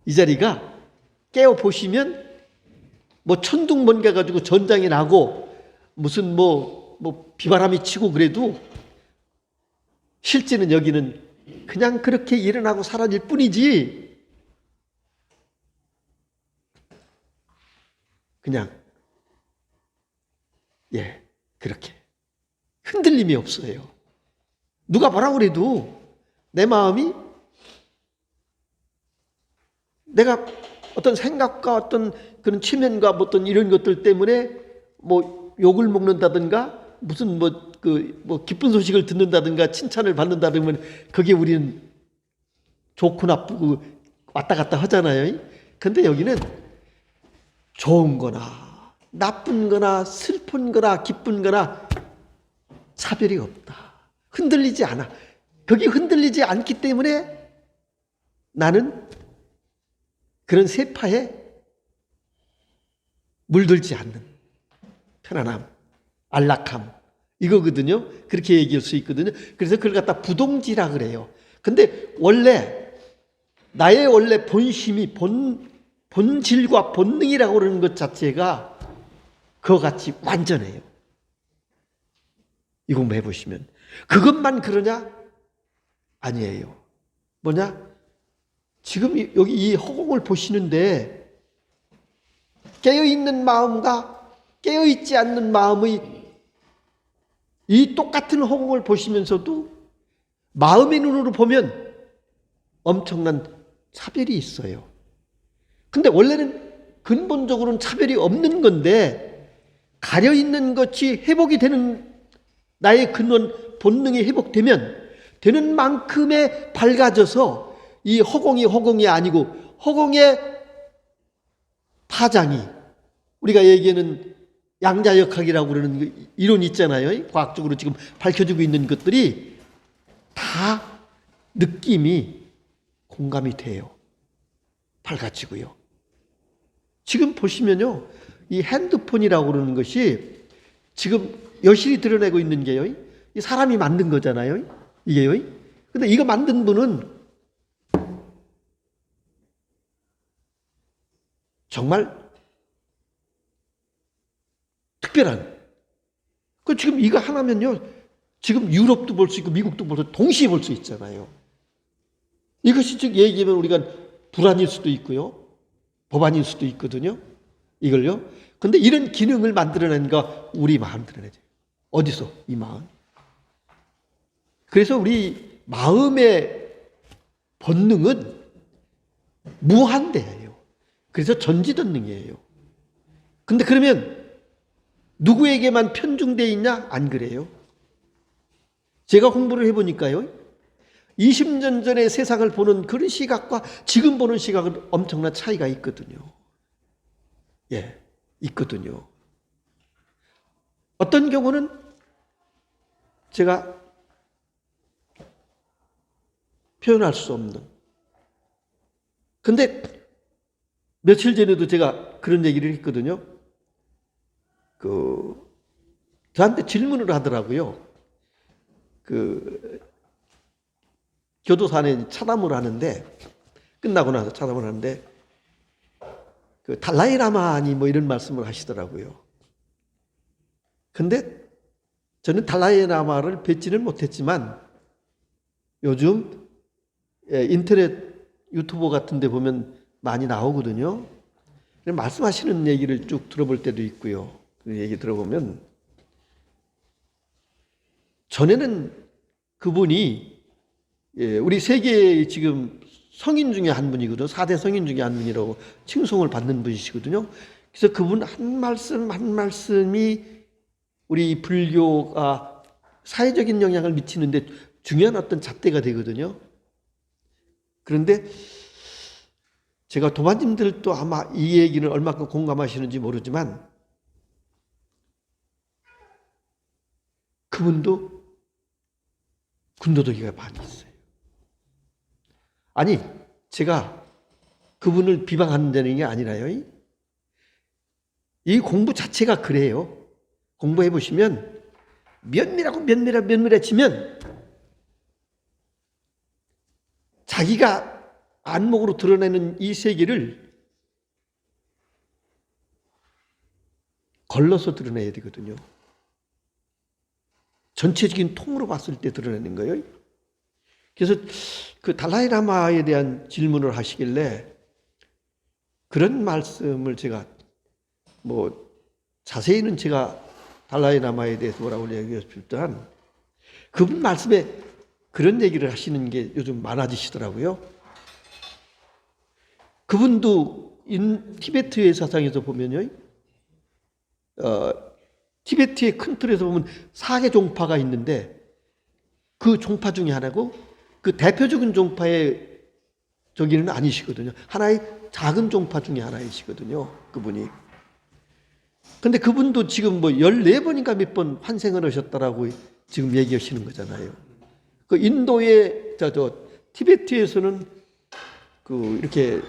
이 자리가 깨어보시면 뭐 천둥 번개 가지고 전장이 나고 무슨 뭐 비바람이 치고 그래도 실제는 여기는 그냥 그렇게 일어나고 사라질 뿐이지 그냥 그렇게 흔들림이 없어요. 누가 뭐라고 그래도 내 마음이 내가 어떤 생각과 어떤 그런 체면과 어떤 이런 것들 때문에 뭐 욕을 먹는다든가 무슨 뭐 기쁜 소식을 듣는다든가 칭찬을 받는다든가 그게 우리는 좋고 나쁘고 왔다 갔다 하잖아요. 근데 여기는 좋은 거나 나쁜 거나 슬픈 거나 기쁜 거나 차별이 없다. 흔들리지 않아. 거기 흔들리지 않기 때문에 나는 그런 세파에 물들지 않는 편안함, 안락함 이거거든요. 그렇게 얘기할 수 있거든요. 그래서 그걸 갖다 부동지라 그래요. 근데 원래 나의 원래 본심이 본질과 본능이라고 그러는 것 자체가 그와 같이 완전해요. 이 공부해 보시면 그것만 그러냐? 아니에요. 뭐냐? 지금 여기 이 허공을 보시는데 깨어있는 마음과 깨어있지 않는 마음의 이 똑같은 허공을 보시면서도 마음의 눈으로 보면 엄청난 차별이 있어요. 근데 원래는 근본적으로는 차별이 없는 건데 가려있는 것이 회복이 되는 나의 근원 본능이 회복되면 되는 만큼의 밝아져서 이 허공이 아니고 허공의 파장이 우리가 얘기하는 양자역학이라고 그러는 이론이 있잖아요. 과학적으로 지금 밝혀지고 있는 것들이 다 느낌이 공감이 돼요. 밝아지고요. 지금 보시면요, 이 핸드폰이라고 그러는 것이 지금 여실히 드러내고 있는 게요, 이 사람이 만든 거잖아요, 이게요. 근데 이거 만든 분은 정말 특별한. 그 지금 이거 하나면요, 지금 유럽도 볼 수 있고 미국도 볼 수 있고 동시에 볼 수 있잖아요. 이것이 즉 얘기하면 우리가 불안일 수도 있고요, 법안일 수도 있거든요. 이걸요. 근데 이런 기능을 만들어낸 거 우리 마음 드러내죠. 어디서? 이 마음. 그래서 우리 마음의 본능은 무한대예요. 그래서 전지전능이에요. 근데 그러면 누구에게만 편중되어 있냐? 안 그래요. 제가 공부를 해보니까요, 20년 전에 세상을 보는 그런 시각과 지금 보는 시각은 엄청난 차이가 있거든요. 예, 있거든요. 어떤 경우는 제가 표현할 수 없는. 근데 며칠 전에도 제가 그런 얘기를 했거든요. 저한테 질문을 하더라고요. 교도소 안에 차담을 하는데, 끝나고 나서 차담을 하는데, 달라이 라마니 뭐 이런 말씀을 하시더라고요. 근데 저는 달라이 라마를 뵙지는 못했지만 요즘 인터넷 유튜버 같은 데 보면 많이 나오거든요. 말씀하시는 얘기를 쭉 들어볼 때도 있고요. 그 얘기 들어보면 전에는 그분이 우리 세계의 지금 성인 중에 한 분이거든요. 4대 성인 중에 한 분이라고 칭송을 받는 분이시거든요. 그래서 그분 한 말씀 한 말씀이 우리 불교가 사회적인 영향을 미치는데 중요한 어떤 잣대가 되거든요. 그런데 제가 도마님들도 아마 이 얘기는 얼마큼 공감하시는지 모르지만 그분도 군더더기가 많이 있어요. 아니, 제가 그분을 비방하는 게 아니라요. 이 공부 자체가 그래요. 공부해 보시면 면밀해지면 자기가 안목으로 드러내는 이 세계를 걸러서 드러내야 되거든요. 전체적인 통으로 봤을 때 드러내는 거예요. 그래서 그 달라이 라마에 대한 질문을 하시길래 그런 말씀을 제가 뭐 자세히는 제가 달라이 라마에 대해서 뭐라고 얘기했지만 그분 말씀에 그런 얘기를 하시는 게 요즘 많아지시더라고요. 그분도 티베트의 사상에서 보면요, 티베트의 큰 틀에서 보면 4개 종파가 있는데 그 종파 중에 하나고 그 대표적인 종파의 저기는 아니시거든요. 하나의 작은 종파 중에 하나이시거든요. 그분이. 근데 그분도 지금 뭐 14번인가 몇 번 환생을 하셨다라고 지금 얘기하시는 거잖아요. 그 인도의 티베트에서는 이렇게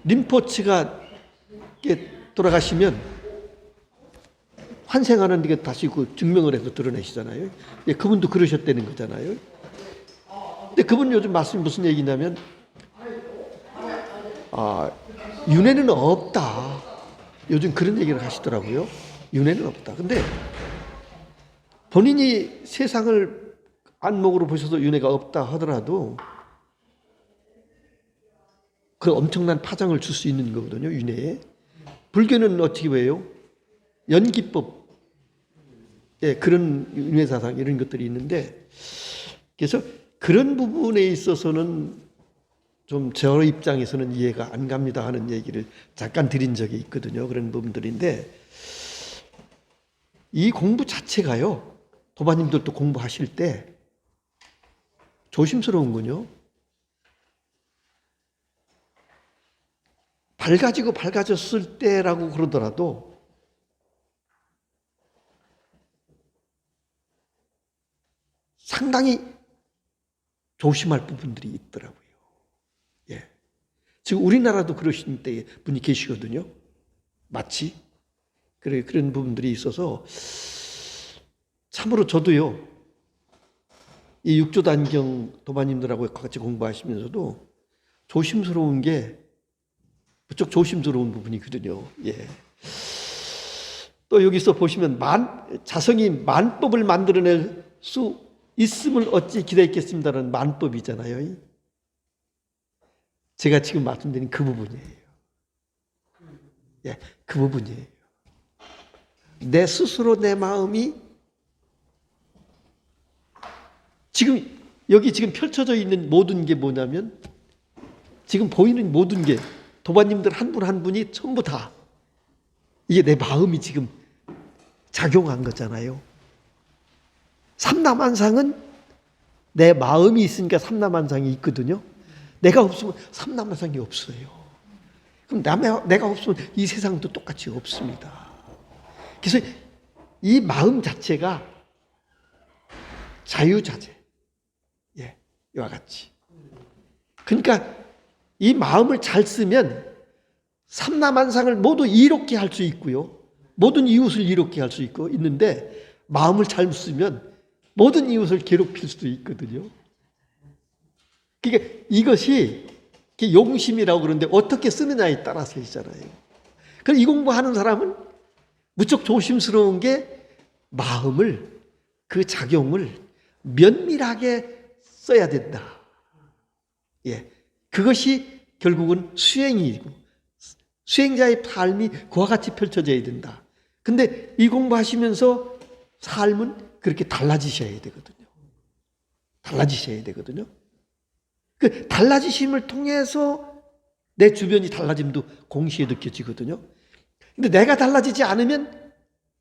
림포치가 돌아가시면 환생하는 게 다시 증명을 해서 드러내시잖아요. 예, 그분도 그러셨다는 거잖아요. 근데 그분 요즘 말씀이 무슨 얘기냐면, 윤회는 없다. 요즘 그런 얘기를 하시더라고요. 윤회는 없다. 근데 본인이 세상을 안목으로 보셔서 윤회가 없다 하더라도 그 엄청난 파장을 줄 수 있는 거거든요, 윤회에. 불교는 어떻게 해요? 연기법, 그런 윤회 사상 이런 것들이 있는데, 그래서 그런 부분에 있어서는 좀 저 입장에서는 이해가 안 갑니다 하는 얘기를 잠깐 드린 적이 있거든요. 그런 부분들인데 이 공부 자체가요, 도마님들도 공부하실 때 조심스러운군요. 밝아졌을 때라고 그러더라도 상당히 조심할 부분들이 있더라고요. 예. 지금 우리나라도 그러신 분이 계시거든요. 마치 그런 부분들이 있어서 참으로 저도요. 이 육조단경 도마님들하고 같이 공부하시면서도 조심스러운 게 무척 조심스러운 부분이거든요. 예. 또 여기서 보시면 자성이 만법을 만들어낼 수 있음을 어찌 기대했겠습니다라는 만법이잖아요. 제가 지금 말씀드린 그 부분이에요. 예, 그 부분이에요. 내 스스로 내 마음이 지금 여기 지금 펼쳐져 있는 모든 게 뭐냐면 지금 보이는 모든 게 도반님들 한 분 한 분이 전부 다 이게 내 마음이 지금 작용한 거잖아요. 삼라만상은 내 마음이 있으니까 삼라만상이 있거든요. 내가 없으면 삼라만상이 없어요. 그럼 내가 없으면 이 세상도 똑같이 없습니다. 그래서 이 마음 자체가 자유자재. 예, 이와 같이. 그러니까 이 마음을 잘 쓰면 삼라만상을 모두 이롭게 할 수 있고요. 모든 이웃을 이롭게 할 수 있는데 마음을 잘 쓰면 모든 이웃을 괴롭힐 수도 있거든요. 그러니까 이것이 용심이라고 그러는데 어떻게 쓰느냐에 따라서 있잖아요. 그래서 이 공부하는 사람은 무척 조심스러운 게 마음을 그 작용을 면밀하게 써야 된다. 예, 그것이 결국은 수행이고 수행자의 삶이 그와 같이 펼쳐져야 된다. 근데 이 공부하시면서 삶은 그렇게 달라지셔야 되거든요. 달라지셔야 되거든요. 그 달라지심을 통해서 내 주변이 달라짐도 동시에 느껴지거든요. 근데 내가 달라지지 않으면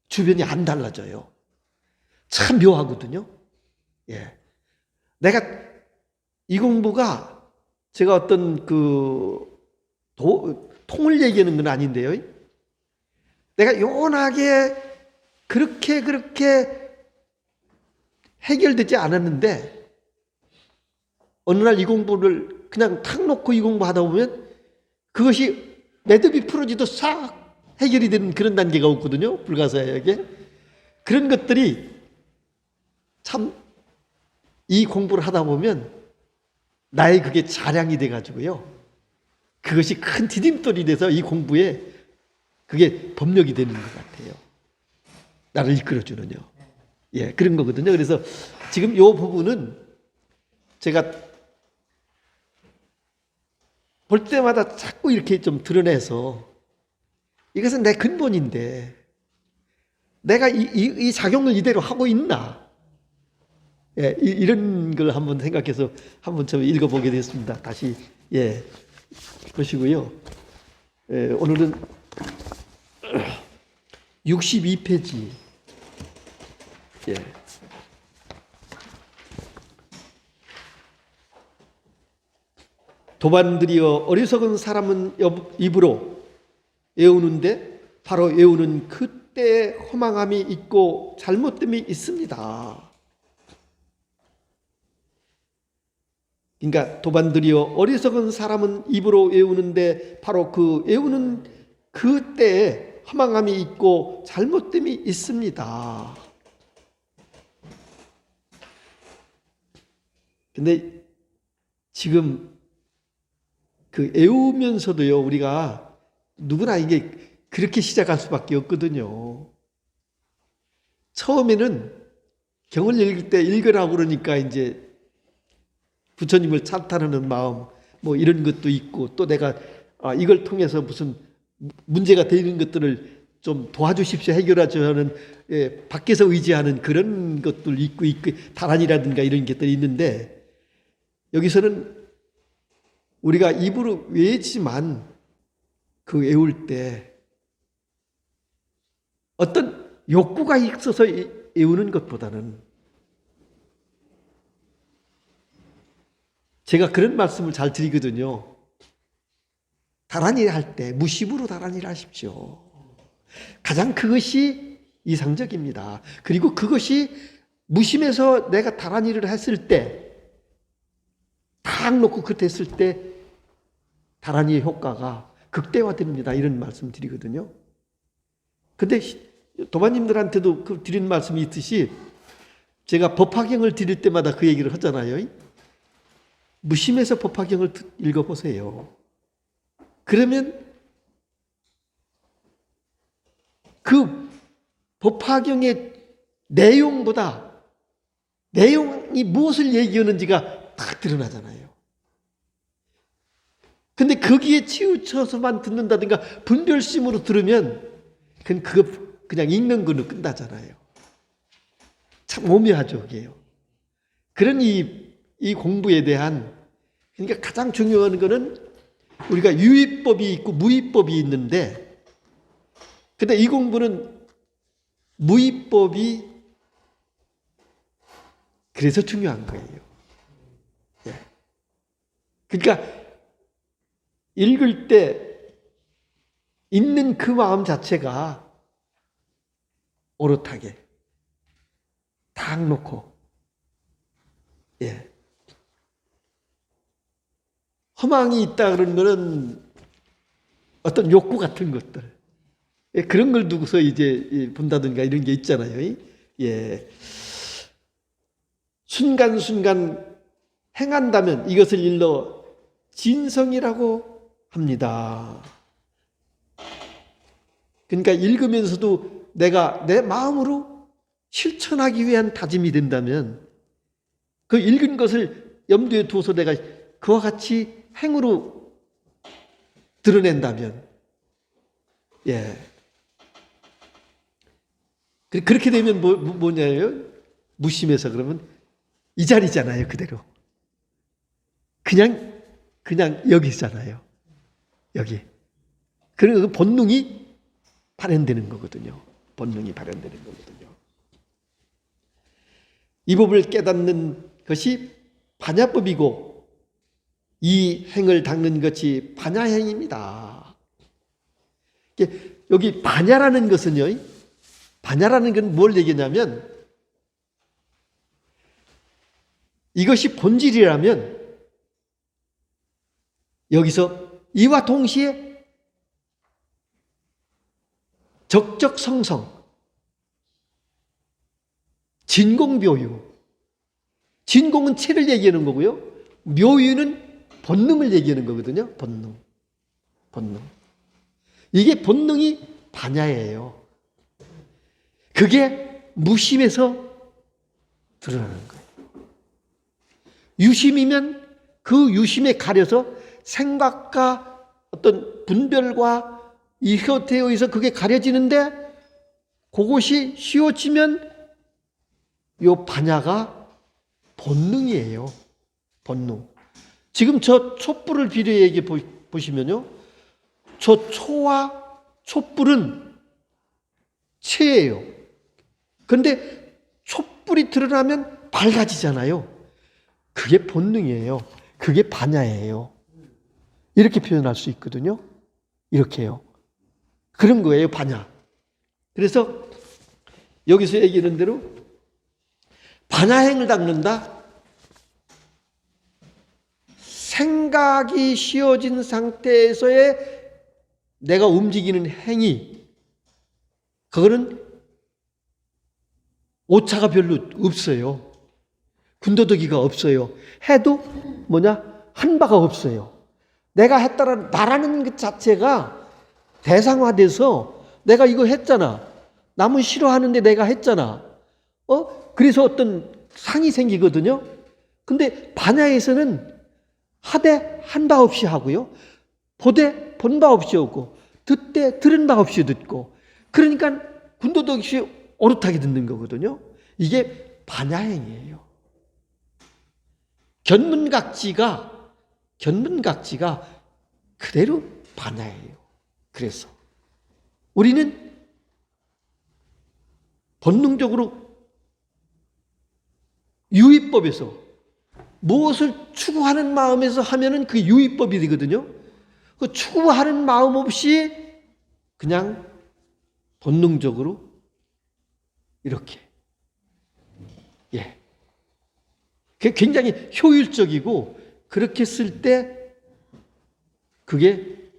주변이 안 달라져요. 참 묘하거든요. 예. 내가 이 공부가 제가 어떤 통을 얘기하는 건 아닌데요. 내가 요원하게 그렇게 해결되지 않았는데 어느 날 이 공부를 그냥 탁 놓고 이 공부하다 보면 그것이 매듭이 풀어지도 싹 해결이 되는 그런 단계가 없거든요. 불가사의하게. 그런 것들이 참 이 공부를 하다 보면 나의 그게 자량이 돼가지고요. 그것이 큰 디딤돌이 돼서 이 공부에 그게 법력이 되는 것 같아요. 나를 이끌어주는요. 예, 그런 거거든요. 그래서 지금 이 부분은 제가 볼 때마다 자꾸 이렇게 좀 드러내서 이것은 내 근본인데 내가 이 작용을 이대로 하고 있나? 예, 이런 걸 한번 생각해서 한번 좀 읽어보게 됐습니다. 다시 예 보시고요. 예, 오늘은 62페이지. 예. 도반들이여 어리석은 사람은 입으로 애우는데 바로 애우는 그때의 허망함이 있고 잘못됨이 있습니다. 그러니까 도반들이여 어리석은 사람은 입으로 애우는데 바로 그 애우는 그때에 허망함이 있고 잘못됨이 있습니다. 근데 지금 그 애우면서도요, 우리가 누구나 이게 그렇게 시작할 수밖에 없거든요. 처음에는 경을 읽을 때 읽으라고 그러니까 이제 부처님을 찬탄하는 마음, 뭐 이런 것도 있고, 또 내가 이걸 통해서 무슨 문제가 되는 것들을 좀 도와주십시오, 해결하죠 하는, 예, 밖에서 의지하는 그런 것들 있고, 다란이라든가 이런 것들이 있는데, 여기서는 우리가 입으로 외지만 그 외울 때 어떤 욕구가 있어서 외우는 것보다는 제가 그런 말씀을 잘 드리거든요. 다란이를 할 때 무심으로 다란이를 하십시오. 가장 그것이 이상적입니다. 그리고 그것이 무심해서 내가 다란이를 했을 때 딱 놓고 그 됐을 때 다란이의 효과가 극대화됩니다. 이런 말씀 드리거든요. 근데 도마님들한테도 그 드리는 말씀이 있듯이 제가 법화경을 드릴 때마다 그 얘기를 하잖아요. 무심해서 법화경을 읽어보세요. 그러면 그 법화경의 내용보다 내용이 무엇을 얘기하는지가 딱 드러나잖아요. 근데 거기에 치우쳐서만 듣는다든가 분별심으로 들으면 그거 그냥 읽는 거는 끝나잖아요. 참 오묘하죠, 그게요. 그런 이 공부에 대한, 그러니까 가장 중요한 거는 우리가 유의법이 있고 무의법이 있는데, 근데 이 공부는 무의법이 그래서 중요한 거예요. 예. 그러니까 읽을 때 있는 그 마음 자체가 오롯하게 딱 놓고, 예. 허망이 있다 그러면은 어떤 욕구 같은 것들, 예, 그런 걸 두고서 이제 본다든가 이런 게 있잖아요. 예. 순간순간 행한다면 이것을 일러 진성이라고 합니다. 그러니까 읽으면서도 내가 내 마음으로 실천하기 위한 다짐이 된다면 그 읽은 것을 염두에 두어서 내가 그와 같이 행으로 드러낸다면, 예. 그렇게 되면 뭐냐요? 무심해서 그러면 이 자리잖아요, 그대로. 그냥 여기잖아요. 여기. 그래서 본능이 발현되는 거거든요. 본능이 발현되는 거거든요. 이 법을 깨닫는 것이 반야법이고 이 행을 닦는 것이 반야행입니다. 여기 반야라는 것은요, 반야라는 건 뭘 얘기냐면 이것이 본질이라면 여기서 이와 동시에 적적성성, 진공묘유. 진공은 체를 얘기하는 거고요. 묘유는 본능을 얘기하는 거거든요. 본능. 이게 본능이 반야예요. 그게 무심에서 드러나는 거예요. 유심이면 그 유심에 가려서 생각과 어떤 분별과 이 혀태에 의해서 그게 가려지는데 그것이 휘어지면 요 반야가 본능이에요. 본능. 지금 저 촛불을 비례하게 보시면요. 저 초와 촛불은 체예요. 그런데 촛불이 드러나면 밝아지잖아요. 그게 본능이에요. 그게 반야예요. 이렇게 표현할 수 있거든요. 이렇게요. 그런 거예요, 반야. 그래서 여기서 얘기하는 대로 반야행을 닦는다. 생각이 쉬어진 상태에서의 내가 움직이는 행위, 그거는 오차가 별로 없어요. 군더더기가 없어요. 해도 한 바가 없어요. 내가 했다라는 나라는 것 자체가 대상화돼서 내가 이거 했잖아. 남은 싫어하는데 내가 했잖아. 그래서 어떤 상이 생기거든요. 근데 반야에서는 하되 한 바 없이 하고요. 보되 본 바 없이 오고 듣되 들은 바 없이 듣고, 그러니까 군더더기 없이 오롯하게 듣는 거거든요. 이게 반야행이에요. 견문각지가 그대로 반야예요. 그래서 우리는 본능적으로 유의법에서 무엇을 추구하는 마음에서 하면은 그 유의법이 되거든요. 그 추구하는 마음 없이 그냥 본능적으로 이렇게, 예, 그게 굉장히 효율적이고 그렇게 쓸 때 그게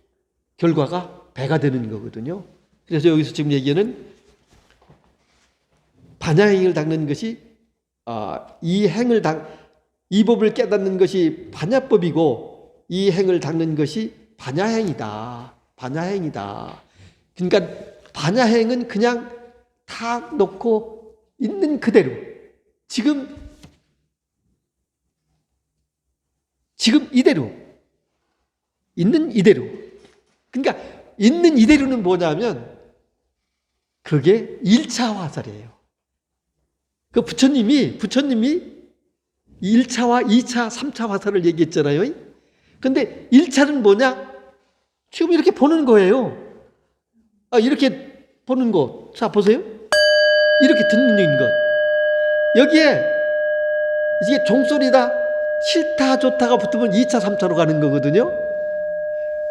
결과가 배가 되는 거거든요. 그래서 여기서 지금 얘기하는 반야행을 닦는 것이 이 법을 깨닫는 것이 반야법이고 이 행을 닦는 것이 반야행이다. 반야행이다. 그러니까 반야행은 그냥 탁 놓고 있는 그대로 지금 이대로 있는 이대로. 그러니까 있는 이대로는 뭐냐면 그게 1차 화살이에요. 그 부처님이 1차와 2차, 3차 화살을 얘기했잖아요. 근데 1차는 뭐냐? 지금 이렇게 보는 거예요. 이렇게 보는 거. 자, 보세요. 이렇게 듣는 것. 여기에 이게 종소리다, 싫다, 좋다가 붙으면 2차, 3차로 가는 거거든요.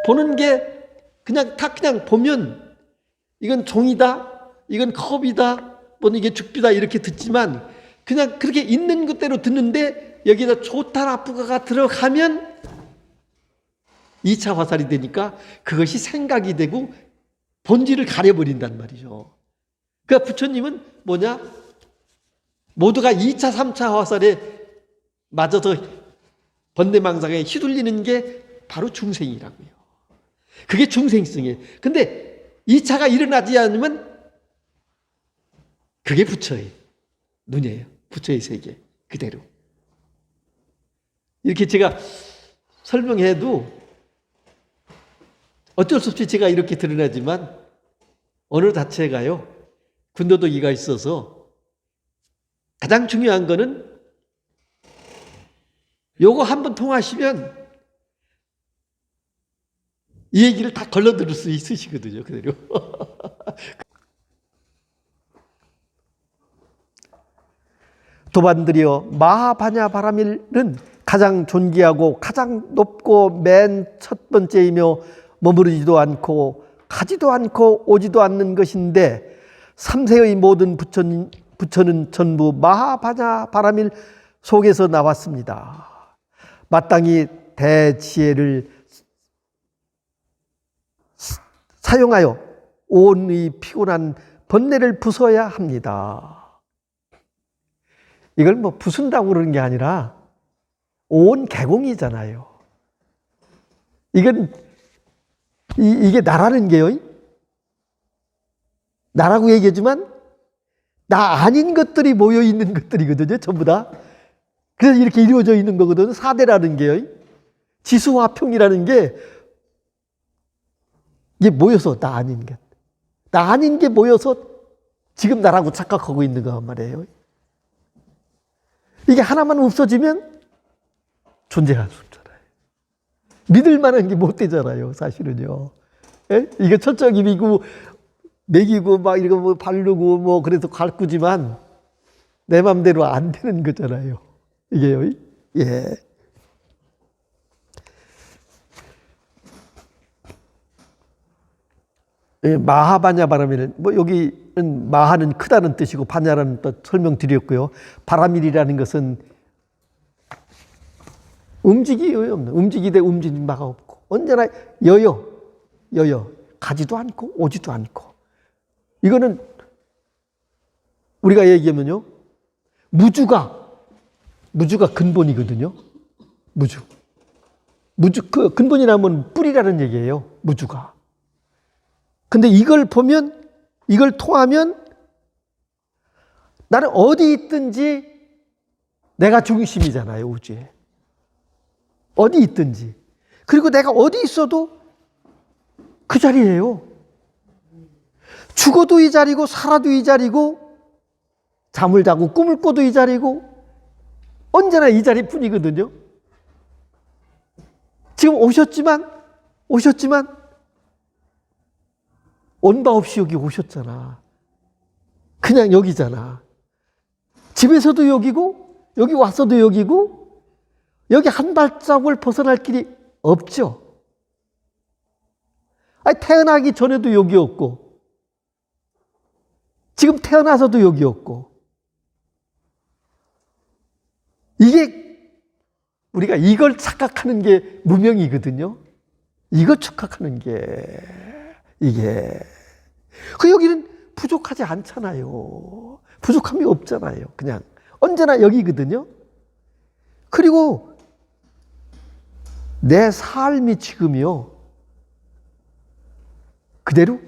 보는 게 그냥 보면 이건 종이다, 이건 컵이다, 이게 죽비다 이렇게 듣지만 그냥 그렇게 있는 것대로 듣는데 여기다 좋다, 나쁘다가 들어가면 2차 화살이 되니까 그것이 생각이 되고 본질을 가려버린단 말이죠. 그러니까 부처님은 뭐냐? 모두가 2차, 3차 화살에 맞아서 번뇌망상에 휘둘리는 게 바로 중생이라고요. 그게 중생성이에요. 근데 2차가 일어나지 않으면 그게 부처의 눈이에요. 부처의 세계 그대로. 이렇게 제가 설명해도 어쩔 수 없이 제가 이렇게 드러나지만 언어 자체가요. 군더더기가 있어서 가장 중요한 거는 요거 한번 통하시면 이 얘기를 다 걸러들을 수 있으시거든요. 그대로. 도반들이여 마하바냐바라밀은 가장 존귀하고 가장 높고 맨 첫 번째이며 머무르지도 않고 가지도 않고 오지도 않는 것인데 삼세의 모든 부처는 전부 마하바냐바라밀 속에서 나왔습니다. 마땅히 대지혜를 사용하여 온의 피곤한 번뇌를 부숴야 합니다. 이걸 부순다고 그러는 게 아니라 온 개공이잖아요. 이게 나라는 게요. 나라고 얘기하지만 나 아닌 것들이 모여 있는 것들이거든요. 전부 다. 그래서 이렇게 이루어져 있는 거거든요. 사대라는 게요. 지수화평이라는 게 이게 모여서 나 아닌 것. 나 아닌 게 모여서 지금 나라고 착각하고 있는 거 말이에요. 이게 하나만 없어지면 존재할 수 없잖아요. 믿을 만한 게 못 되잖아요, 사실은요. 예? 이게 철저기이고 먹이고 막 이거 바르고 그래서 가꾸지만 내 맘대로 안 되는 거잖아요. 이게요. 예. 마하바냐 바라밀, 여기는 마하는 크다는 뜻이고 바냐라는 뜻 설명드렸고요. 바라밀이라는 것은 움직이요 없는, 움직이되 움직임 바가 없고 언제나 여여 가지도 않고 오지도 않고. 이거는 우리가 얘기하면요, 무주가 근본이거든요. 무주 그 근본이라면 뿌리라는 얘기예요. 무주가. 근데 이걸 보면, 이걸 통하면 나는 어디 있든지 내가 중심이잖아요, 우주에. 어디 있든지. 그리고 내가 어디 있어도 그 자리예요. 죽어도 이 자리고 살아도 이 자리고 잠을 자고 꿈을 꿔도 이 자리고 언제나 이 자리뿐이거든요. 지금 오셨지만 원바 없이 여기 오셨잖아. 그냥 여기잖아. 집에서도 여기고 여기 와서도 여기고 여기 한 발자국을 벗어날 길이 없죠. 태어나기 전에도 여기였고 지금 태어나서도 여기였고 이게 우리가 이걸 착각하는 게 무명이거든요. 이거 착각하는 게 이게 그 여기는 부족하지 않잖아요. 부족함이 없잖아요. 그냥 언제나 여기거든요. 그리고 내 삶이 지금이요. 그대로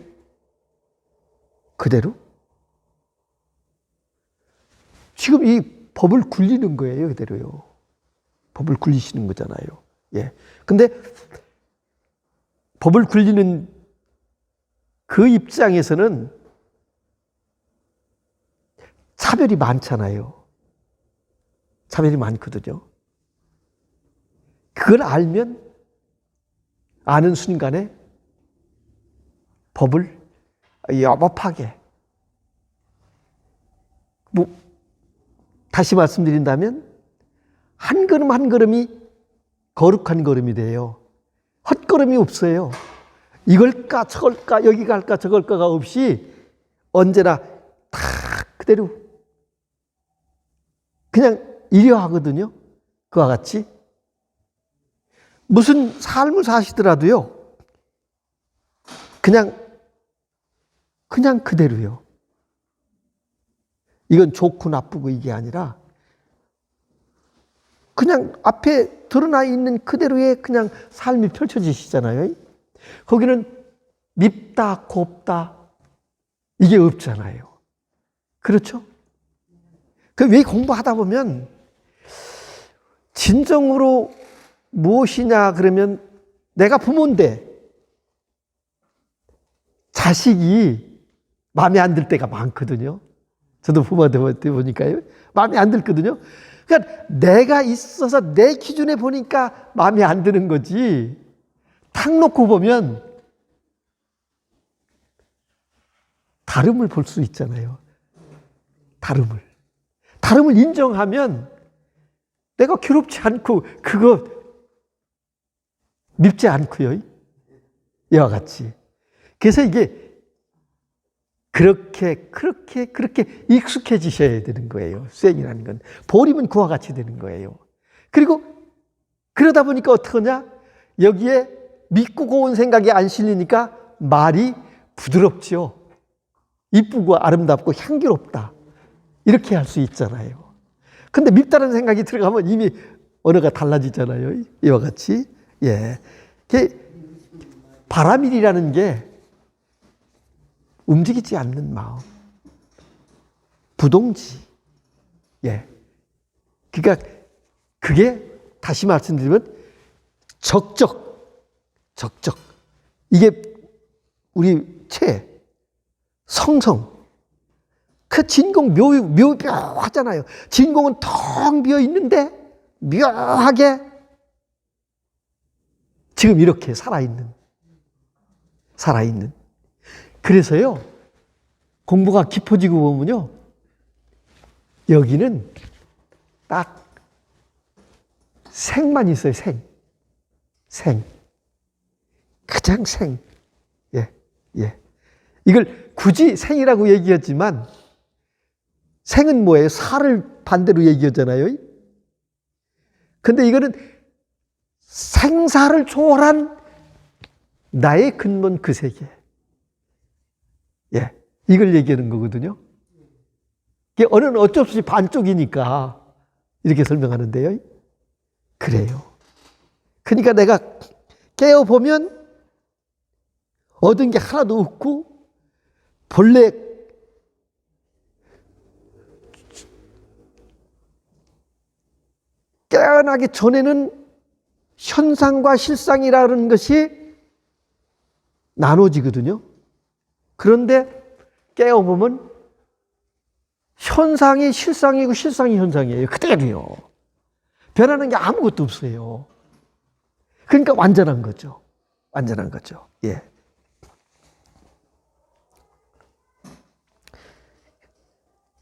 지금 이 법을 굴리는 거예요. 그대로요. 법을 굴리시는 거잖아요. 예. 근데 법을 굴리는 그 입장에서는 차별이 많잖아요. 차별이 많거든요. 그걸 알면 아는 순간에 법을 여법하게 다시 말씀드린다면 한 걸음 한 걸음이 거룩한 걸음이 돼요. 헛걸음이 없어요. 이걸까 저걸까 여기 갈까 저걸까가 없이 언제나 다 그대로 그냥 이려 하거든요. 그와 같이 무슨 삶을 사시더라도요. 그냥 그대로요. 이건 좋고 나쁘고 이게 아니라 그냥 앞에 드러나 있는 그대로의 그냥 삶이 펼쳐지시잖아요. 거기는 밉다, 곱다 이게 없잖아요. 그렇죠? 왜 공부하다 보면 진정으로 무엇이냐 그러면 내가 부모인데 자식이 마음에 안 들 때가 많거든요. 저도 부모한테 보니까요. 마음에 안 들거든요. 그러니까 내가 있어서 내 기준에 보니까 마음에 안 드는 거지. 탁 놓고 보면 다름을 볼 수 있잖아요. 다름을 인정하면 내가 괴롭지 않고 그거 밉지 않고요. 이와 같이. 그래서 이게 그렇게 익숙해지셔야 되는 거예요. 수행이라는 건. 보림은 그와 같이 되는 거예요. 그리고 그러다 보니까 어떡하냐? 여기에 믿고 고운 생각이 안 실리니까 말이 부드럽죠. 이쁘고 아름답고 향기롭다. 이렇게 할 수 있잖아요. 근데 밉다는 생각이 들어가면 이미 언어가 달라지잖아요. 이와 같이. 예. 바라밀이라는 게 움직이지 않는 마음. 부동지. 예. 그러니까 그게 다시 말씀드리면 적적. 이게 우리 성성. 그 진공 묘하잖아요. 진공은 텅 비어 있는데 묘하게 지금 이렇게 살아있는. 그래서요, 공부가 깊어지고 보면요, 여기는 딱 생만 있어요, 생. 가장 생. 예. 이걸 굳이 생이라고 얘기했지만, 생은 뭐예요? 살을 반대로 얘기하잖아요. 근데 이거는 생사를 초월한 나의 근본 그 세계. 예. 이걸 얘기하는 거거든요. 언어는 어쩔 수 없이 반쪽이니까 이렇게 설명하는데요. 그래요. 그러니까 내가 깨어보면 얻은 게 하나도 없고 본래 깨어나기 전에는 현상과 실상이라는 것이 나눠지거든요. 그런데 깨어보면 현상이 실상이고 실상이 현상이에요. 그대로요. 변하는 게 아무것도 없어요. 그러니까 완전한 거죠. 예.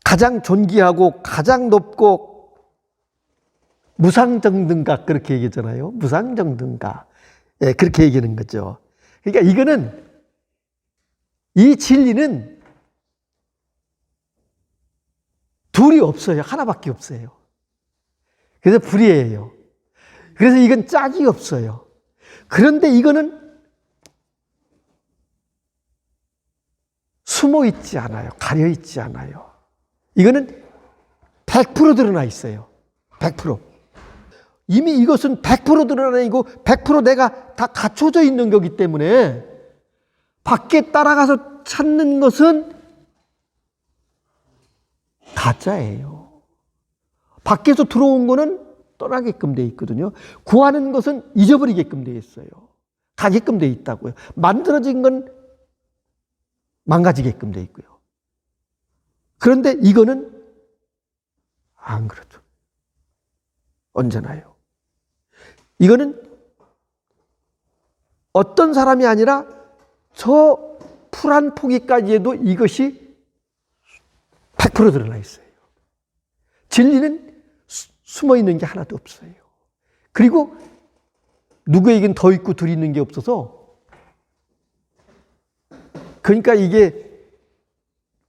가장 존귀하고 가장 높고 무상정등가 그렇게 얘기하잖아요. 무상정등가. 예, 그렇게 얘기하는 거죠. 그러니까 이거는 이 진리는 둘이 없어요. 하나밖에 없어요. 그래서 불이에요. 그래서 이건 짝이 없어요. 그런데 이거는 숨어 있지 않아요. 가려 있지 않아요. 이거는 100% 드러나 있어요. 100%. 이미 이것은 100% 드러나 있고 100% 내가 다 갖춰져 있는 거기 때문에 밖에 따라가서 찾는 것은 가짜예요. 밖에서 들어온 거는 떠나게끔 돼 있거든요. 구하는 것은 잊어버리게끔 돼 있어요. 가게끔 돼 있다고요. 만들어진 건 망가지게끔 돼 있고요. 그런데 이거는 안 그렇죠. 언제나요. 이거는 어떤 사람이 아니라 저 풀한 포기까지에도 이것이 100% 드러나 있어요. 진리는 숨어 있는 게 하나도 없어요. 그리고 누구에겐 더 있고 둘 있는 게 없어서, 그러니까 이게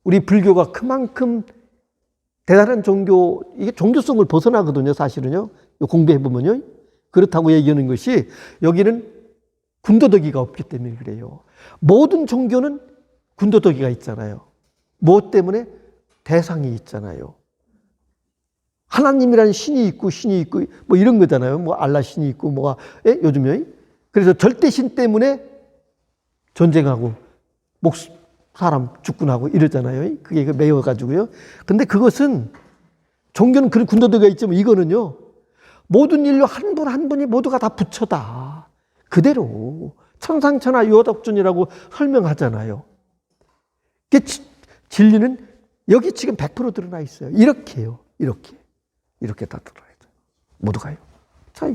우리 불교가 그만큼 대단한 종교, 이게 종교성을 벗어나거든요, 사실은요. 공부해보면요. 그렇다고 얘기하는 것이, 여기는 군더더기가 없기 때문에 그래요. 모든 종교는 군더더기가 있잖아요. 무엇 때문에? 대상이 있잖아요. 하나님이라는 신이 있고 뭐 이런 거잖아요. 뭐 알라 신이 있고 뭐가 요즘에. 그래서 절대신 때문에 전쟁하고 사람 죽군하고 이러잖아요. 그게 매여가지고요. 근데 그것은 종교는 그런 군더더기가 있지만 이거는요. 모든 인류 한 분 한 분이 모두가 다 부처다. 그대로 천상천하 유어덕준이라고 설명하잖아요. 진리는 여기 지금 100% 드러나 있어요. 이렇게요. 이렇게 다 드러나 있어요. 모두가요. 자,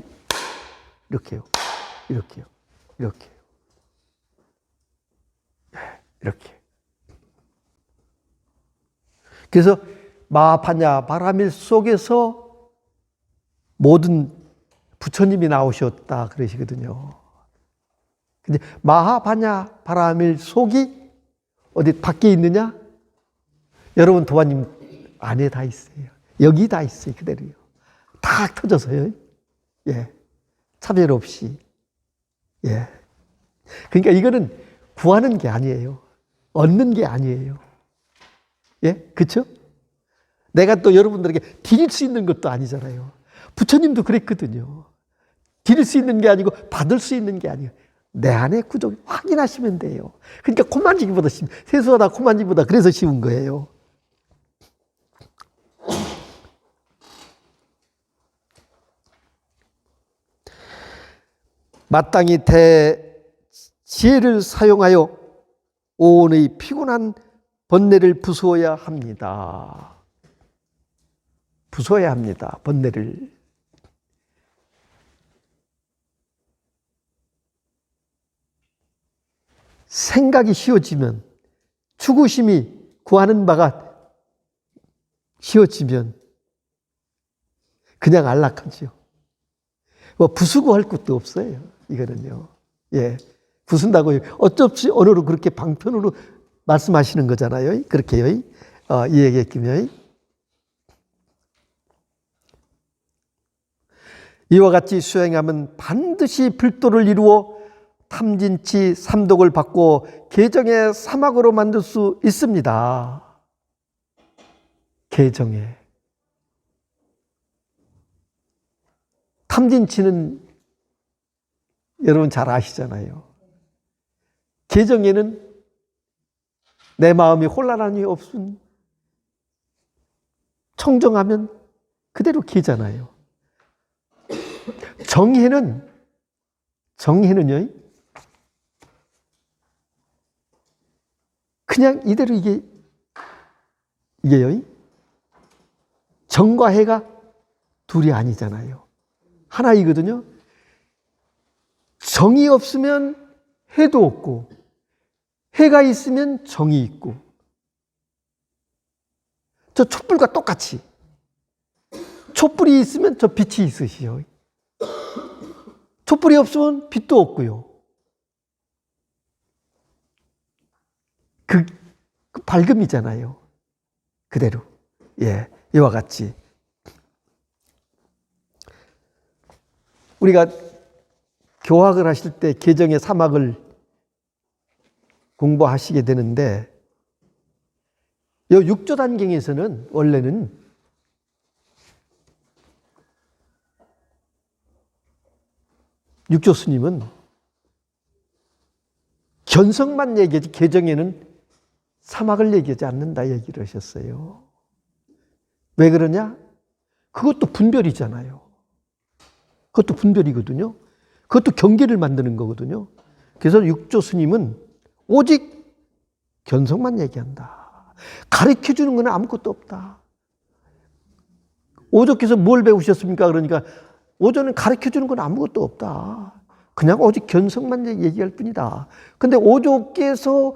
이렇게요. 이렇게요. 이렇게. 그래서 마하파냐 바라밀 속에서 모든 부처님이 나오셨다 그러시거든요. 근데 마하파냐 바라밀 속이 어디 밖에 있느냐? 여러분 도화님 안에 다 있어요. 여기 다 있어요. 그대로요. 다 터져서요. 예. 차별 없이. 예. 그러니까 이거는 구하는 게 아니에요. 얻는 게 아니에요. 예? 그쵸? 내가 또 여러분들에게 드릴 수 있는 것도 아니잖아요. 부처님도 그랬거든요. 드릴 수 있는 게 아니고 받을 수 있는 게 아니에요. 내 안에 구조 확인하시면 돼요. 그러니까 코 만지기보다 세수하다 코 만지기보다 그래서 쉬운 거예요. 마땅히 대지혜를 사용하여 오온의 피곤한 번뇌를 부수어야 합니다. 부수어야 합니다. 번뇌를. 생각이 쉬워지면, 추구심이 구하는 바가 쉬워지면 그냥 안락하죠. 뭐 부수고 할 것도 없어요. 이거는요. 예. 부순다고 어쩌지 언어로 그렇게 방편으로 말씀하시는 거잖아요. 그렇게요. 이 얘기했기면. 이와 같이 수행하면 반드시 불도를 이루어 탐진치 삼독을 받고 계정의 사막으로 만들 수 있습니다. 계정에. 탐진치는 여러분 잘 아시잖아요. 계정에는 내 마음이 혼란함이 없음 청정하면 그대로 계잖아요. 정해는요, 그냥 이대로 이게요, 정과 해가 둘이 아니잖아요. 하나이거든요. 정이 없으면 해도 없고, 해가 있으면 정이 있고, 저 촛불과 똑같이 촛불이 있으면 저 빛이 있으시요. 촛불이 없으면 빛도 없고요. 그 밝음이잖아요. 그대로. 예, 이와 같이. 우리가 교학을 하실 때 계정의 3학을 공부하시게 되는데 이 6조 단경에서는 원래는 육조 스님은 견성만 얘기하지 계정에는 3학을 얘기하지 않는다 얘기를 하셨어요. 왜 그러냐? 그것도 분별이잖아요. 그것도 분별이거든요. 그것도 경계를 만드는 거거든요. 그래서 육조 스님은 오직 견성만 얘기한다. 가르쳐주는 건 아무것도 없다. 오조께서 뭘 배우셨습니까? 그러니까 오조는 가르쳐주는 건 아무것도 없다. 그냥 오직 견성만 얘기할 뿐이다. 근데 오조께서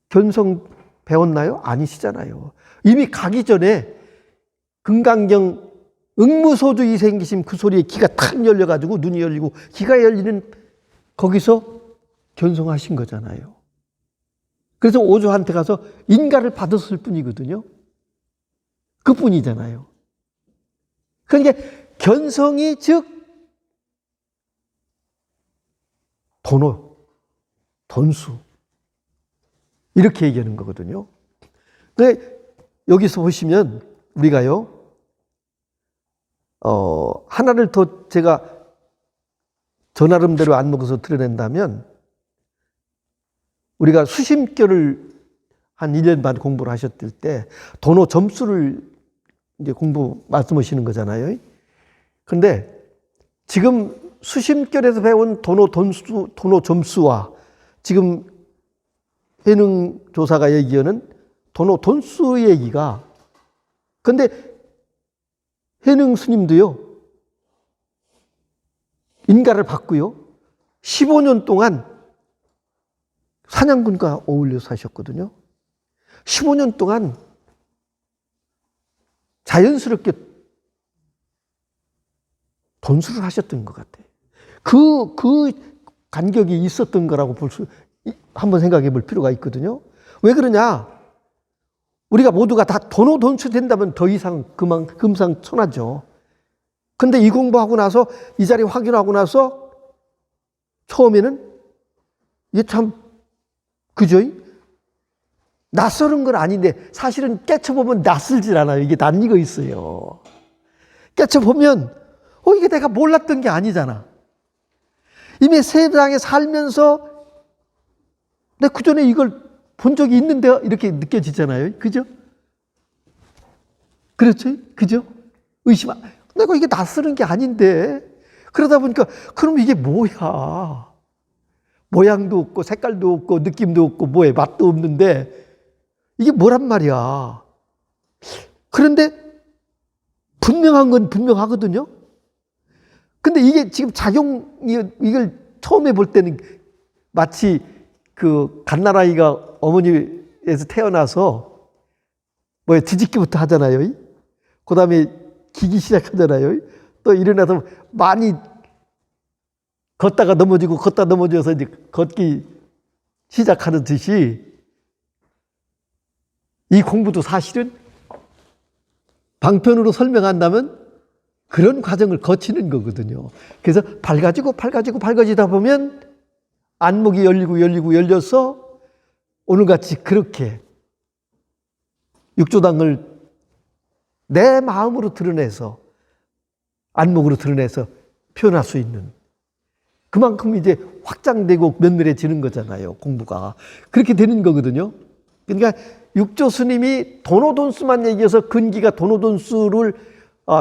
견성 배웠나요? 아니시잖아요. 이미 가기 전에 금강경 응무소주이 생기심 그 소리에 귀가 탁 열려가지고 눈이 열리고 귀가 열리는 거기서 견성하신 거잖아요. 그래서 오조한테 가서 인가를 받았을 뿐이거든요. 그뿐이잖아요. 그러니까 견성이 즉 돈호, 돈수 이렇게 얘기하는 거거든요. 근데 여기서 보시면 우리가요 하나를 더 제가 저 나름대로 안목에서 드러낸다면 우리가 수심결을 한 1년 반 공부를 하셨을 때 돈호 점수를 이제 공부 말씀하시는 거잖아요. 그런데 지금 수심결에서 배운 돈호 점수와 지금 해능 조사가 얘기하는 돈호 돈수 얘기가 근데 해능 스님도요 인가를 받고요 15년 동안 사냥꾼과 어울려서 사셨거든요. 15년 동안 자연스럽게 돈수를 하셨던 것 같아요. 그 간격이 있었던 거라고 한번 생각해 볼 필요가 있거든요. 왜 그러냐? 우리가 모두가 다 돈호 돈수 된다면 더 이상 금상첨화죠. 근데 이 공부하고 나서 이 자리 확인하고 나서 처음에는 이게 참 그죠? 낯설은 건 아닌데 사실은 깨쳐보면 낯설질 않아요. 이게 낯익어 있어요. 깨쳐보면 이게 내가 몰랐던 게 아니잖아. 이미 세상에 살면서 내가 그전에 이걸 본 적이 있는데 이렇게 느껴지잖아요. 그죠? 그렇죠? 그죠? 내가 이게 낯설은 게 아닌데 그러다 보니까 그럼 이게 뭐야? 모양도 없고 색깔도 없고 느낌도 없고 뭐에 맛도 없는데 이게 뭐란 말이야. 그런데 분명한 건 분명하거든요. 근데 이게 지금 이걸 처음에 볼 때는 마치 그 갓난아이가 어머니에서 태어나서 뒤집기부터 하잖아요. 그 다음에 기기 시작하잖아요. 또 일어나서 많이 걷다가 넘어지고 걷다 넘어져서 이제 걷기 시작하는 듯이 이 공부도 사실은 방편으로 설명한다면 그런 과정을 거치는 거거든요. 그래서 밝아지다 보면 안목이 열려서 오늘같이 그렇게 육조당을 내 마음으로 드러내서 안목으로 드러내서 표현할 수 있는 그만큼 이제 확장되고 면밀해지는 거잖아요. 공부가. 그렇게 되는 거거든요. 그러니까 육조 스님이 돈호돈수만 얘기해서 근기가 돈호돈수를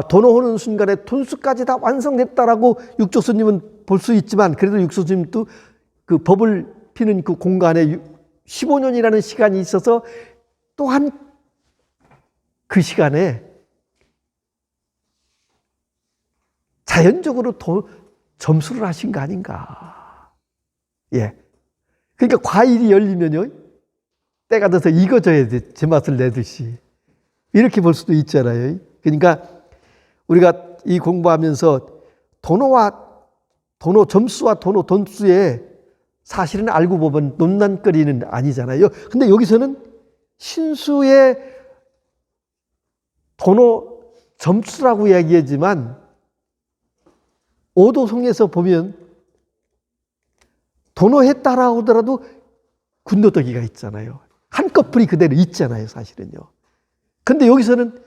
돈호하는 순간에 돈수까지 다 완성됐다라고 육조 스님은 볼 수 있지만 그래도 육조 스님도 그 법을 피는 그 공간에 15년이라는 시간이 있어서 또한 그 시간에 자연적으로 점수를 하신 거 아닌가. 예. 그러니까 과일이 열리면요. 때가 돼서 익어져야 돼. 제맛을 내듯이. 이렇게 볼 수도 있잖아요. 그러니까 우리가 이 공부하면서 돈호 점수와 돈호 돈수에 사실은 알고 보면 논란거리는 아니잖아요. 근데 여기서는 신수의 돈호 점수라고 얘기하지만 오도송에서 보면 도노했다라고 하더라도 군더더기가 있잖아요. 한꺼풀이 그대로 있잖아요, 사실은요. 근데 여기서는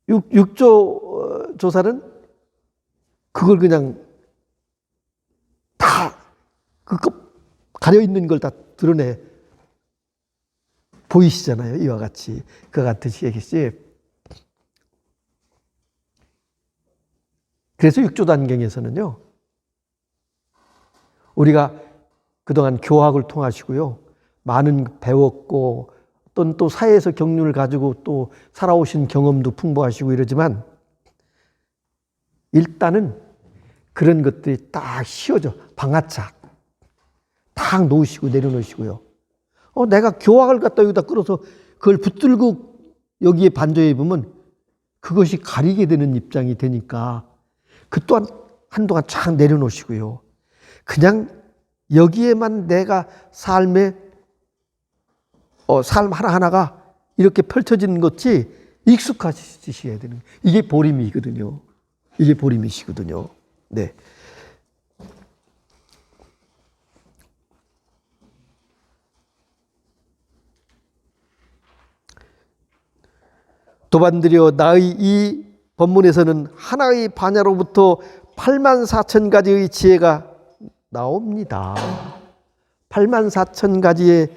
육조 조사는 그걸 그냥 다 그 가려 있는 걸 다 드러내 보이시잖아요. 이와 같이 그와 같이 얘기지. 그래서 육조단경에서는요, 우리가 그동안 교학을 통하시고요, 많은 배웠고 또는 또 사회에서 경륜을 가지고 또 살아오신 경험도 풍부하시고 이러지만 일단은 그런 것들이 딱 씌워져. 방아착 딱 놓으시고 내려놓으시고요. 내가 교학을 갖다 여기다 끌어서 그걸 붙들고 여기에 반조해 보면 그것이 가리게 되는 입장이 되니까 그 또한 한동안 쫙 내려놓으시고요. 그냥 여기에만 내가 삶의 삶 하나하나가 이렇게 펼쳐지는 것이 익숙하시셔야 되는 거예요. 이게 보림이거든요. 이게 보림이시거든요. 네. 도반드려 나의 이 본문에서는 하나의 반야로부터 84,000가지의 지혜가 나옵니다. 84,000가지의,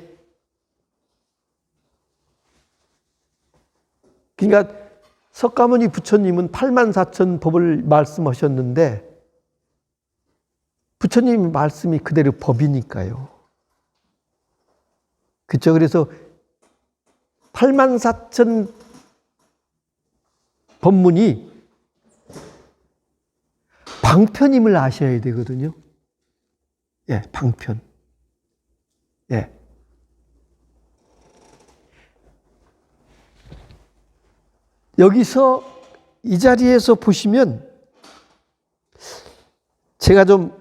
그러니까 석가모니 부처님은 84,000 법을 말씀하셨는데 부처님 말씀이 그대로 법이니까요. 그렇죠? 그래서 84,000 법문이 방편임을 아셔야 되거든요. 예, 방편. 예. 여기서 이 자리에서 보시면 제가 좀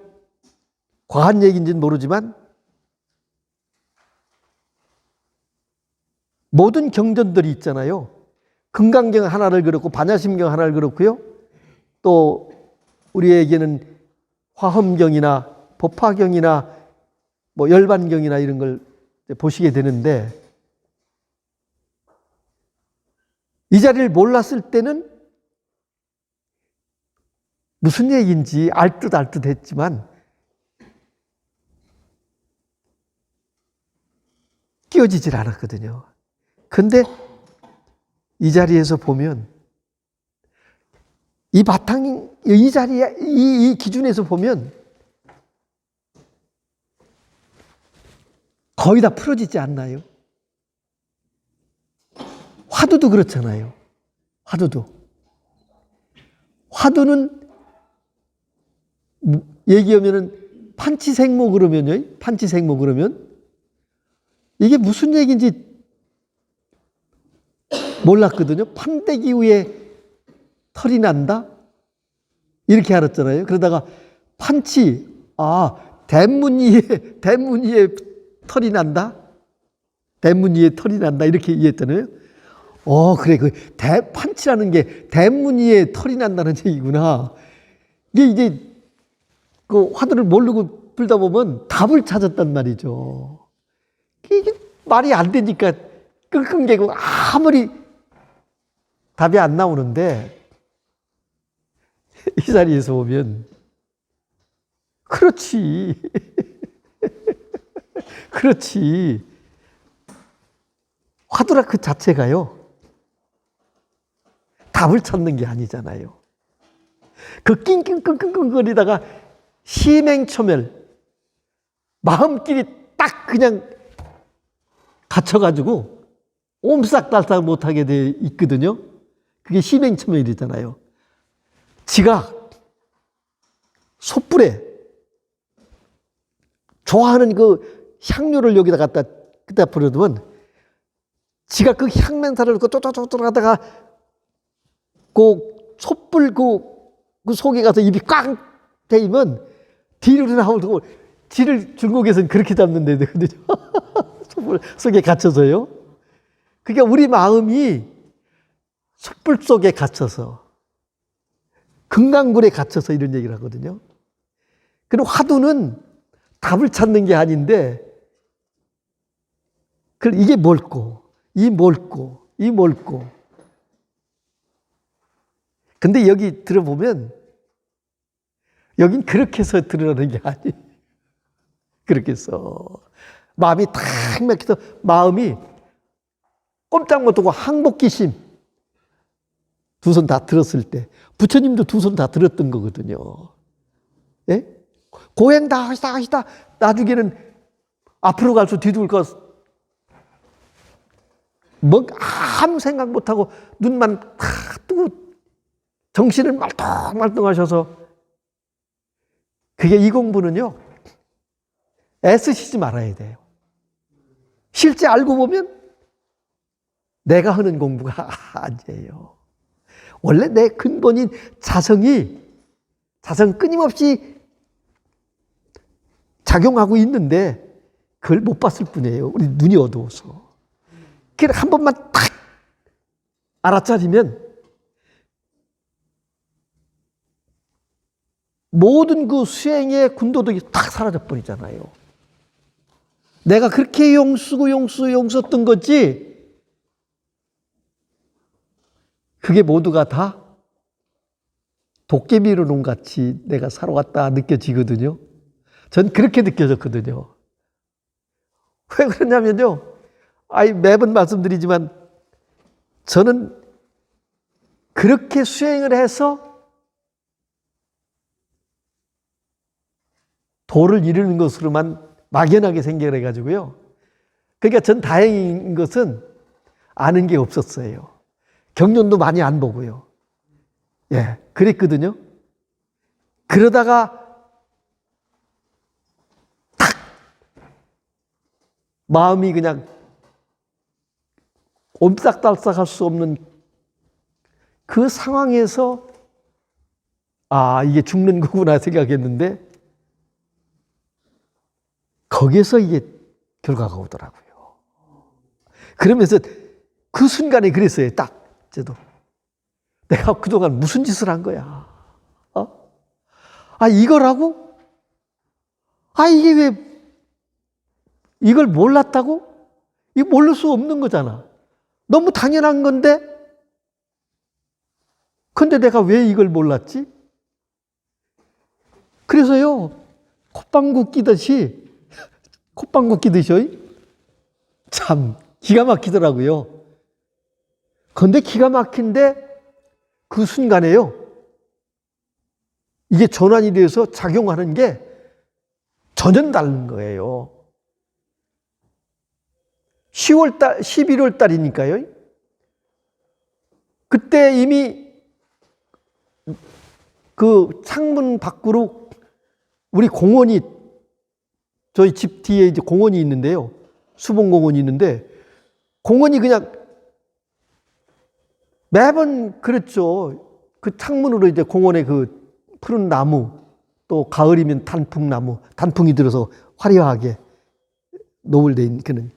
과한 얘기인지는 모르지만 모든 경전들이 있잖아요. 금강경 하나를 그렇고 반야심경 하나를 그렇고요. 또 우리에게는 화엄경이나 법화경이나 뭐 열반경이나 이런 걸 보시게 되는데 이 자리를 몰랐을 때는 무슨 얘기인지 알 듯 했지만 끼워지질 않았거든요. 근데 이 자리에서 보면 이 바탕, 이 자리에, 이 기준에서 보면 거의 다 풀어지지 않나요? 화두도 그렇잖아요. 화두는 얘기하면은 판치생모 그러면요. 판치생모 그러면 이게 무슨 얘기인지 몰랐거든요. 판대기 위에 털이 난다? 이렇게 알았잖아요. 그러다가 판치, 대문 위에 털이 난다? 대문 위에 털이 난다? 이렇게 이해했잖아요. 그래. 판치라는 게 대문 위에 털이 난다는 얘기구나. 이게 이제 그 화두를 모르고 풀다 보면 답을 찾았단 말이죠. 이게 말이 안 되니까 끙끙대고 아무리 답이 안 나오는데 이 자리에서 보면 그렇지. 그렇지. 화두라 그 자체가요. 답을 찾는 게 아니잖아요. 그 낑낑끙끙거리다가 심행초멸 마음길이 딱 그냥 갇혀가지고 옴싹달싹 못하게 돼 있거든요. 그게 심행초멸이잖아요. 지가 솥불에 좋아하는 그 향료를 여기다 갖다 뿌려두면 지가 그 향멘사를 쪼쪼쪼쪼 하다가 그 솥불 그 속에 가서 입이 꽉 대이면 뒤로 나오고 뒤를 중국에서는 그렇게 잡는 데거든요. 솥불 속에 갇혀서요. 그러니까 우리 마음이 숯불 속에 갇혀서 금강굴에 갇혀서 이런 얘기를 하거든요. 그리고 화두는 답을 찾는 게 아닌데, 이게 뭘꼬, 이 뭘꼬, 이 뭘꼬. 근데 여기 들어보면, 여긴 그렇게 해서 들으라는 게 아니에요. 그렇게 해서. 마음이 탁 막혀서, 마음이 꼼짝 못하고 항복기심. 두 손 다 들었을 때. 부처님도 두 손 다 들었던 거거든요. 예? 고행 다 하시다. 나중에는 앞으로 갈수 뒤돌 거, 뭐 아무 생각 못하고 눈만 탁 뜨고 정신을 말똥말똥하셔서, 그게 이 공부는요, 애쓰시지 말아야 돼요. 실제 알고 보면 내가 하는 공부가 아니에요. 원래 내 근본인 자성 끊임없이 작용하고 있는데 그걸 못 봤을 뿐이에요. 우리 눈이 어두워서. 그래 한 번만 탁 알아차리면 모든 그 수행의 군도덕이 탁 사라져 버리잖아요. 내가 그렇게 용쓰던 거지, 그게 모두가 다 도깨비로 놈 같이 내가 살아왔다 느껴지거든요. 전 그렇게 느껴졌거든요. 왜 그러냐면요, 매번 말씀드리지만 저는 그렇게 수행을 해서 도를 이루는 것으로만 막연하게 생각을 해가지고요. 그러니까 전 다행인 것은 아는 게 없었어요. 경륜도 많이 안 보고요. 예, 그랬거든요. 그러다가 탁 마음이 그냥 옴싹달싹할 수 없는 그 상황에서 이게 죽는 거구나 생각했는데, 거기에서 이게 결과가 오더라고요. 그러면서 그 순간에 그랬어요. 딱 저도 내가 그동안 무슨 짓을 한 거야? 이거라고? 이게 왜 이걸 몰랐다고? 이거 모를 수 없는 거잖아. 너무 당연한 건데, 근데 내가 왜 이걸 몰랐지? 그래서요, 콧방구 끼듯이 참 기가 막히더라고요. 근데 기가 막힌데 그 순간에요, 이게 전환이 돼서 작용하는 게 전혀 다른 거예요. 11월 달이니까요. 그때 이미 그 창문 밖으로 우리 공원이, 저희 집 뒤에 이제 공원이 있는데요. 수봉공원이 있는데, 공원이 그냥 매번 그렇죠. 그 창문으로 이제 공원에 그 푸른 나무, 또 가을이면 단풍이 들어서 화려하게 노을돼 있는, 그는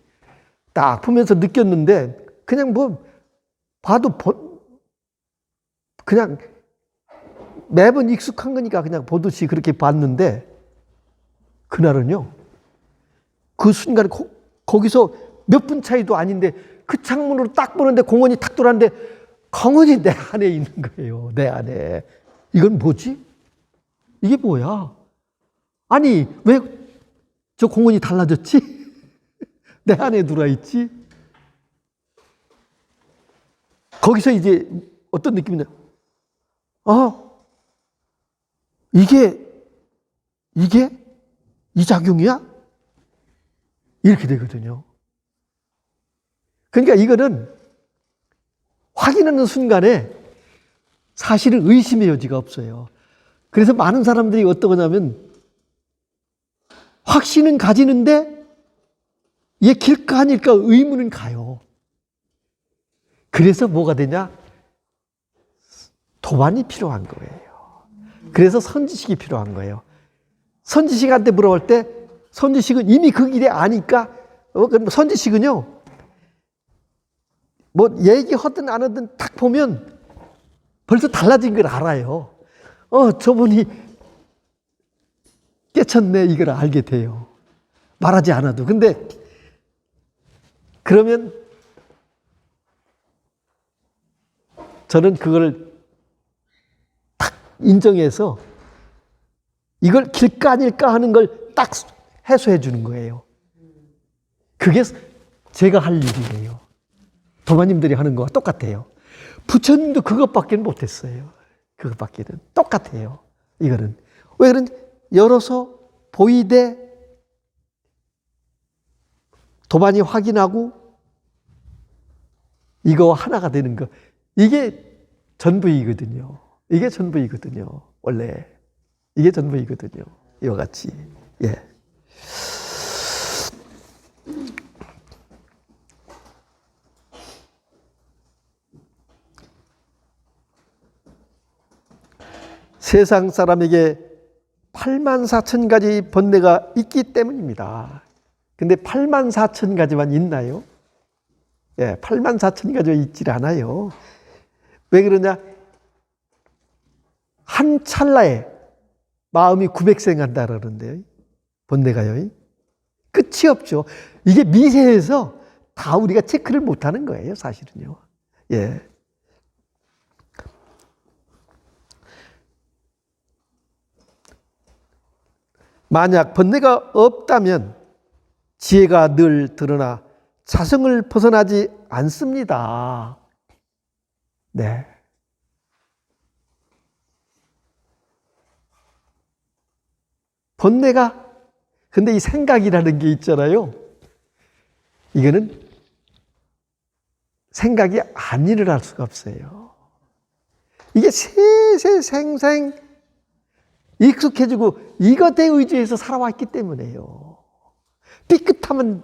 딱 보면서 느꼈는데, 그냥 뭐 봐도 그냥 매번 익숙한 거니까 그냥 보듯이 그렇게 봤는데, 그날은요, 그 순간에 거기서 몇 분 차이도 아닌데 그 창문으로 딱 보는데 공원이 탁 돌았는데 공원이 내 안에 있는 거예요. 내 안에. 이건 뭐지? 이게 뭐야? 아니, 왜 저 공원이 달라졌지? 내 안에 들어있지? 거기서 이제 어떤 느낌이냐? 이게 이 작용이야? 이렇게 되거든요. 그러니까 이거는 확인하는 순간에 사실은 의심의 여지가 없어요. 그래서 많은 사람들이 어떠냐면 확신은 가지는데 얘 길까 아닐까 의문은 가요. 그래서 뭐가 되냐? 도반이 필요한 거예요. 그래서 선지식이 필요한 거예요. 선지식한테 물어볼 때 선지식은 이미 그 길에 아니까, 선지식은요, 뭐 얘기하든 안 하든 딱 보면 벌써 달라진 걸 알아요. 저분이 깨쳤네 이걸 알게 돼요. 말하지 않아도. 근데 그러면 저는 그걸 딱 인정해서 이걸 길까 아닐까 하는 걸 딱 해소해 주는 거예요. 그게 제가 할 일이에요. 도마님들이 하는 거와 똑같아요. 부처님도 그것밖에 못했어요. 그것밖에는 똑같아요. 이거는 왜 그런 열어서 보이되 도반이 확인하고 이거 하나가 되는 거, 이게 전부이거든요. 이게 전부이거든요. 원래 이게 전부이거든요. 이와 같이. 예. 세상 사람에게 84,000가지 번뇌가 있기 때문입니다. 근데 84,000가지만 있나요? 예, 84,000가지가 있질 않아요. 왜 그러냐? 한 찰나에 마음이 900생 한다 그러는데요. 번뇌가요. 끝이 없죠. 이게 미세해서 다 우리가 체크를 못하는 거예요, 사실은요. 예. 만약 번뇌가 없다면 지혜가 늘 드러나 자성을 벗어나지 않습니다. 네. 번뇌가, 근데 이 생각이라는 게 있잖아요. 이거는 생각이 안 일어날 수가 없어요. 이게 세세생생 익숙해지고 이것에 의지해서 살아왔기 때문에요. 삐끗하면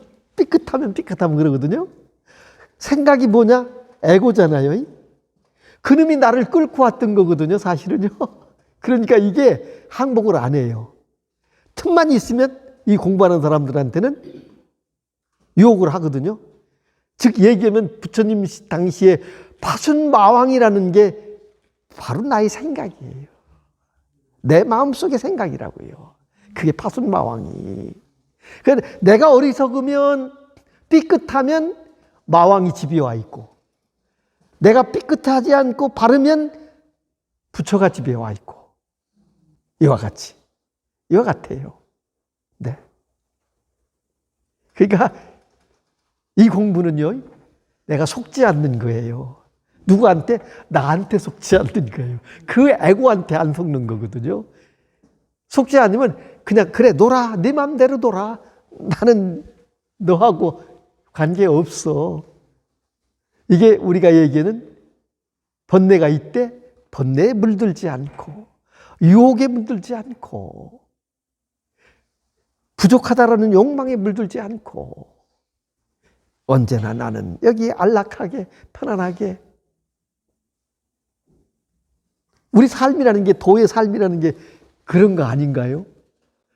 그러거든요. 생각이 뭐냐? 에고잖아요. 그놈이 나를 끌고 왔던 거거든요, 사실은요. 그러니까 이게 항복을 안 해요. 틈만 있으면 이 공부하는 사람들한테는 유혹을 하거든요. 즉 얘기하면 부처님 당시에 파순마왕이라는 게 바로 나의 생각이에요. 내 마음속의 생각이라고요. 그게 파순마왕이. 그러니까 내가 어리석으면 삐끗하면 마왕이 집에 와 있고, 내가 삐끗하지 않고 바르면 부처가 집에 와 있고, 이와 같이. 이와 같아요. 네. 그러니까 이 공부는요, 내가 속지 않는 거예요. 누구한테? 나한테 속지 않는 거예요. 그 에고한테 안 속는 거거든요. 속지 않으면 그냥 그래 놀아, 네 맘대로 놀아. 나는 너하고 관계없어. 이게 우리가 얘기하는 번뇌가 있대. 번뇌에 물들지 않고 유혹에 물들지 않고 부족하다라는 욕망에 물들지 않고 언제나 나는 여기 안락하게 편안하게. 우리 삶이라는 게, 도의 삶이라는 게 그런 거 아닌가요?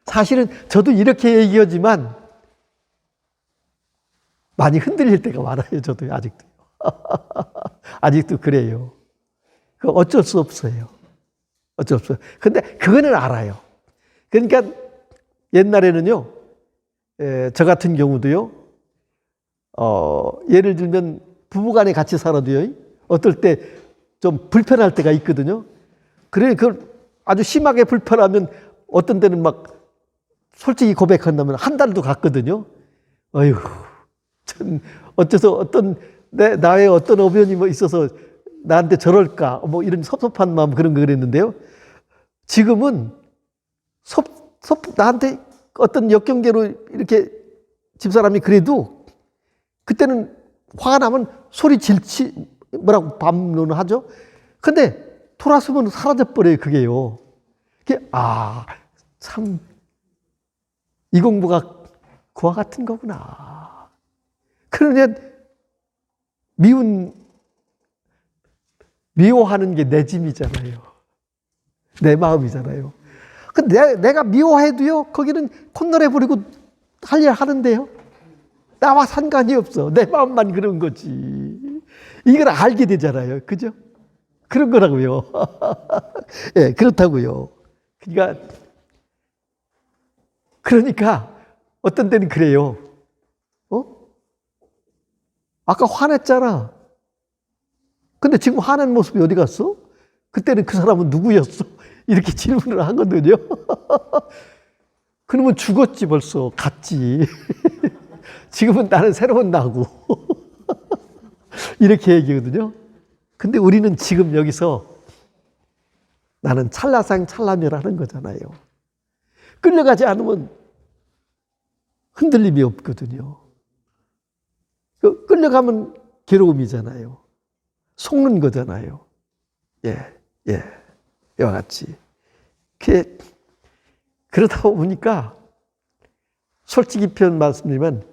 사실은 저도 이렇게 얘기하지만 많이 흔들릴 때가 많아요. 저도 아직도. 아직도 그래요. 그 어쩔 수 없어요. 어쩔 수 없어요. 근데 그거는 알아요. 그러니까 옛날에는요, 저 같은 경우도요, 예를 들면 부부간에 같이 살아도요, 어떨 때 좀 불편할 때가 있거든요. 그래, 그걸 아주 심하게 불편하면 어떤 때는 막 솔직히 고백한다면 한 달도 갔거든요. 어휴, 참, 어째서 나의 어떤 어변이 뭐 있어서 나한테 저럴까, 뭐 이런 섭섭한 마음 그런 거 그랬는데요. 지금은 나한테 어떤 역경계로 이렇게 집사람이 그래도 그때는 화가 나면 소리 뭐라고 반론을 하죠. 근데 돌아서면 사라져버려요, 그게요. 그게, 참, 이 공부가 그와 같은 거구나. 그러냐, 미워하는 게 내 짐이잖아요. 내 마음이잖아요. 근데 내가 미워해도요, 거기는 콧노래 부리고 할 일 하는데요. 나와 상관이 없어. 내 마음만 그런 거지. 이걸 알게 되잖아요. 그죠? 그런 거라고요. 예, 그렇다고요. 그러니까 어떤 때는 그래요. 아까 화냈잖아. 근데 지금 화낸 모습이 어디 갔어? 그때는 그 사람은 누구였어? 이렇게 질문을 하거든요. 그러면 죽었지 벌써. 갔지. 지금은 나는 새로운 나고. 이렇게 얘기거든요. 근데 우리는 지금 여기서 나는 찰나상 찰나멸하는 거잖아요. 끌려가지 않으면 흔들림이 없거든요. 끌려가면 괴로움이잖아요. 속는 거잖아요. 이와 같이. 그러다 보니까 솔직히 표현 말씀드리면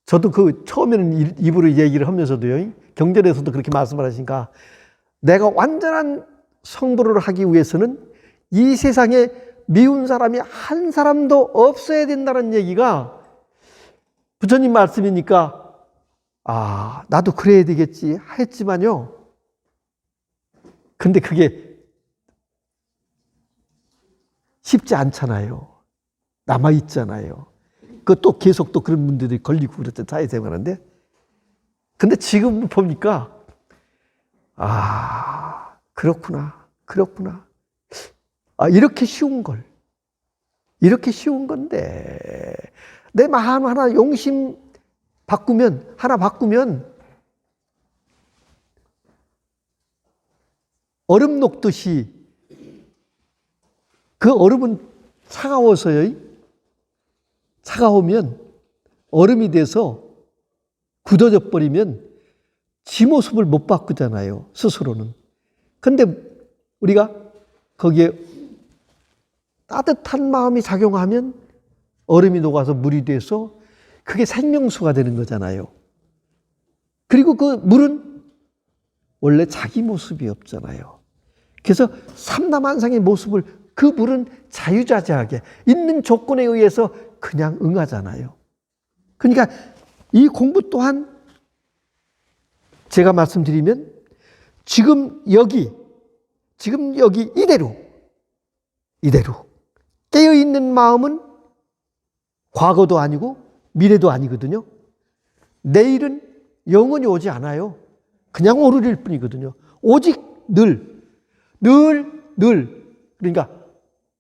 저도 처음에는 입으로 얘기를 하면서도요, 경전에서도 그렇게 말씀을 하시니까 내가 완전한 성불을 하기 위해서는 이 세상에 미운 사람이 한 사람도 없어야 된다는 얘기가 부처님 말씀이니까 나도 그래야 되겠지 했지만요. 근데 그게 쉽지 않잖아요. 남아있잖아요. 또 계속 또 그런 분들이 걸리고 그랬죠. 사회생활하는데. 근데 지금 보니까, 그렇구나. 이렇게 쉬운 건데. 내 마음 하나 용심 하나 바꾸면, 얼음 녹듯이, 그 얼음은 차가우면 얼음이 돼서 굳어져 버리면 지 모습을 못 바꾸잖아요. 스스로는. 근데 우리가 거기에 따뜻한 마음이 작용하면 얼음이 녹아서 물이 돼서 그게 생명수가 되는 거잖아요. 그리고 그 물은 원래 자기 모습이 없잖아요. 그래서 삼라만상의 모습을 그 물은 자유자재하게 있는 조건에 의해서 그냥 응하잖아요. 그러니까 이 공부 또한 제가 말씀드리면 지금 여기 이대로 깨어있는 마음은 과거도 아니고 미래도 아니거든요. 내일은 영원히 오지 않아요. 그냥 오르릴 뿐이거든요. 오직 늘 그러니까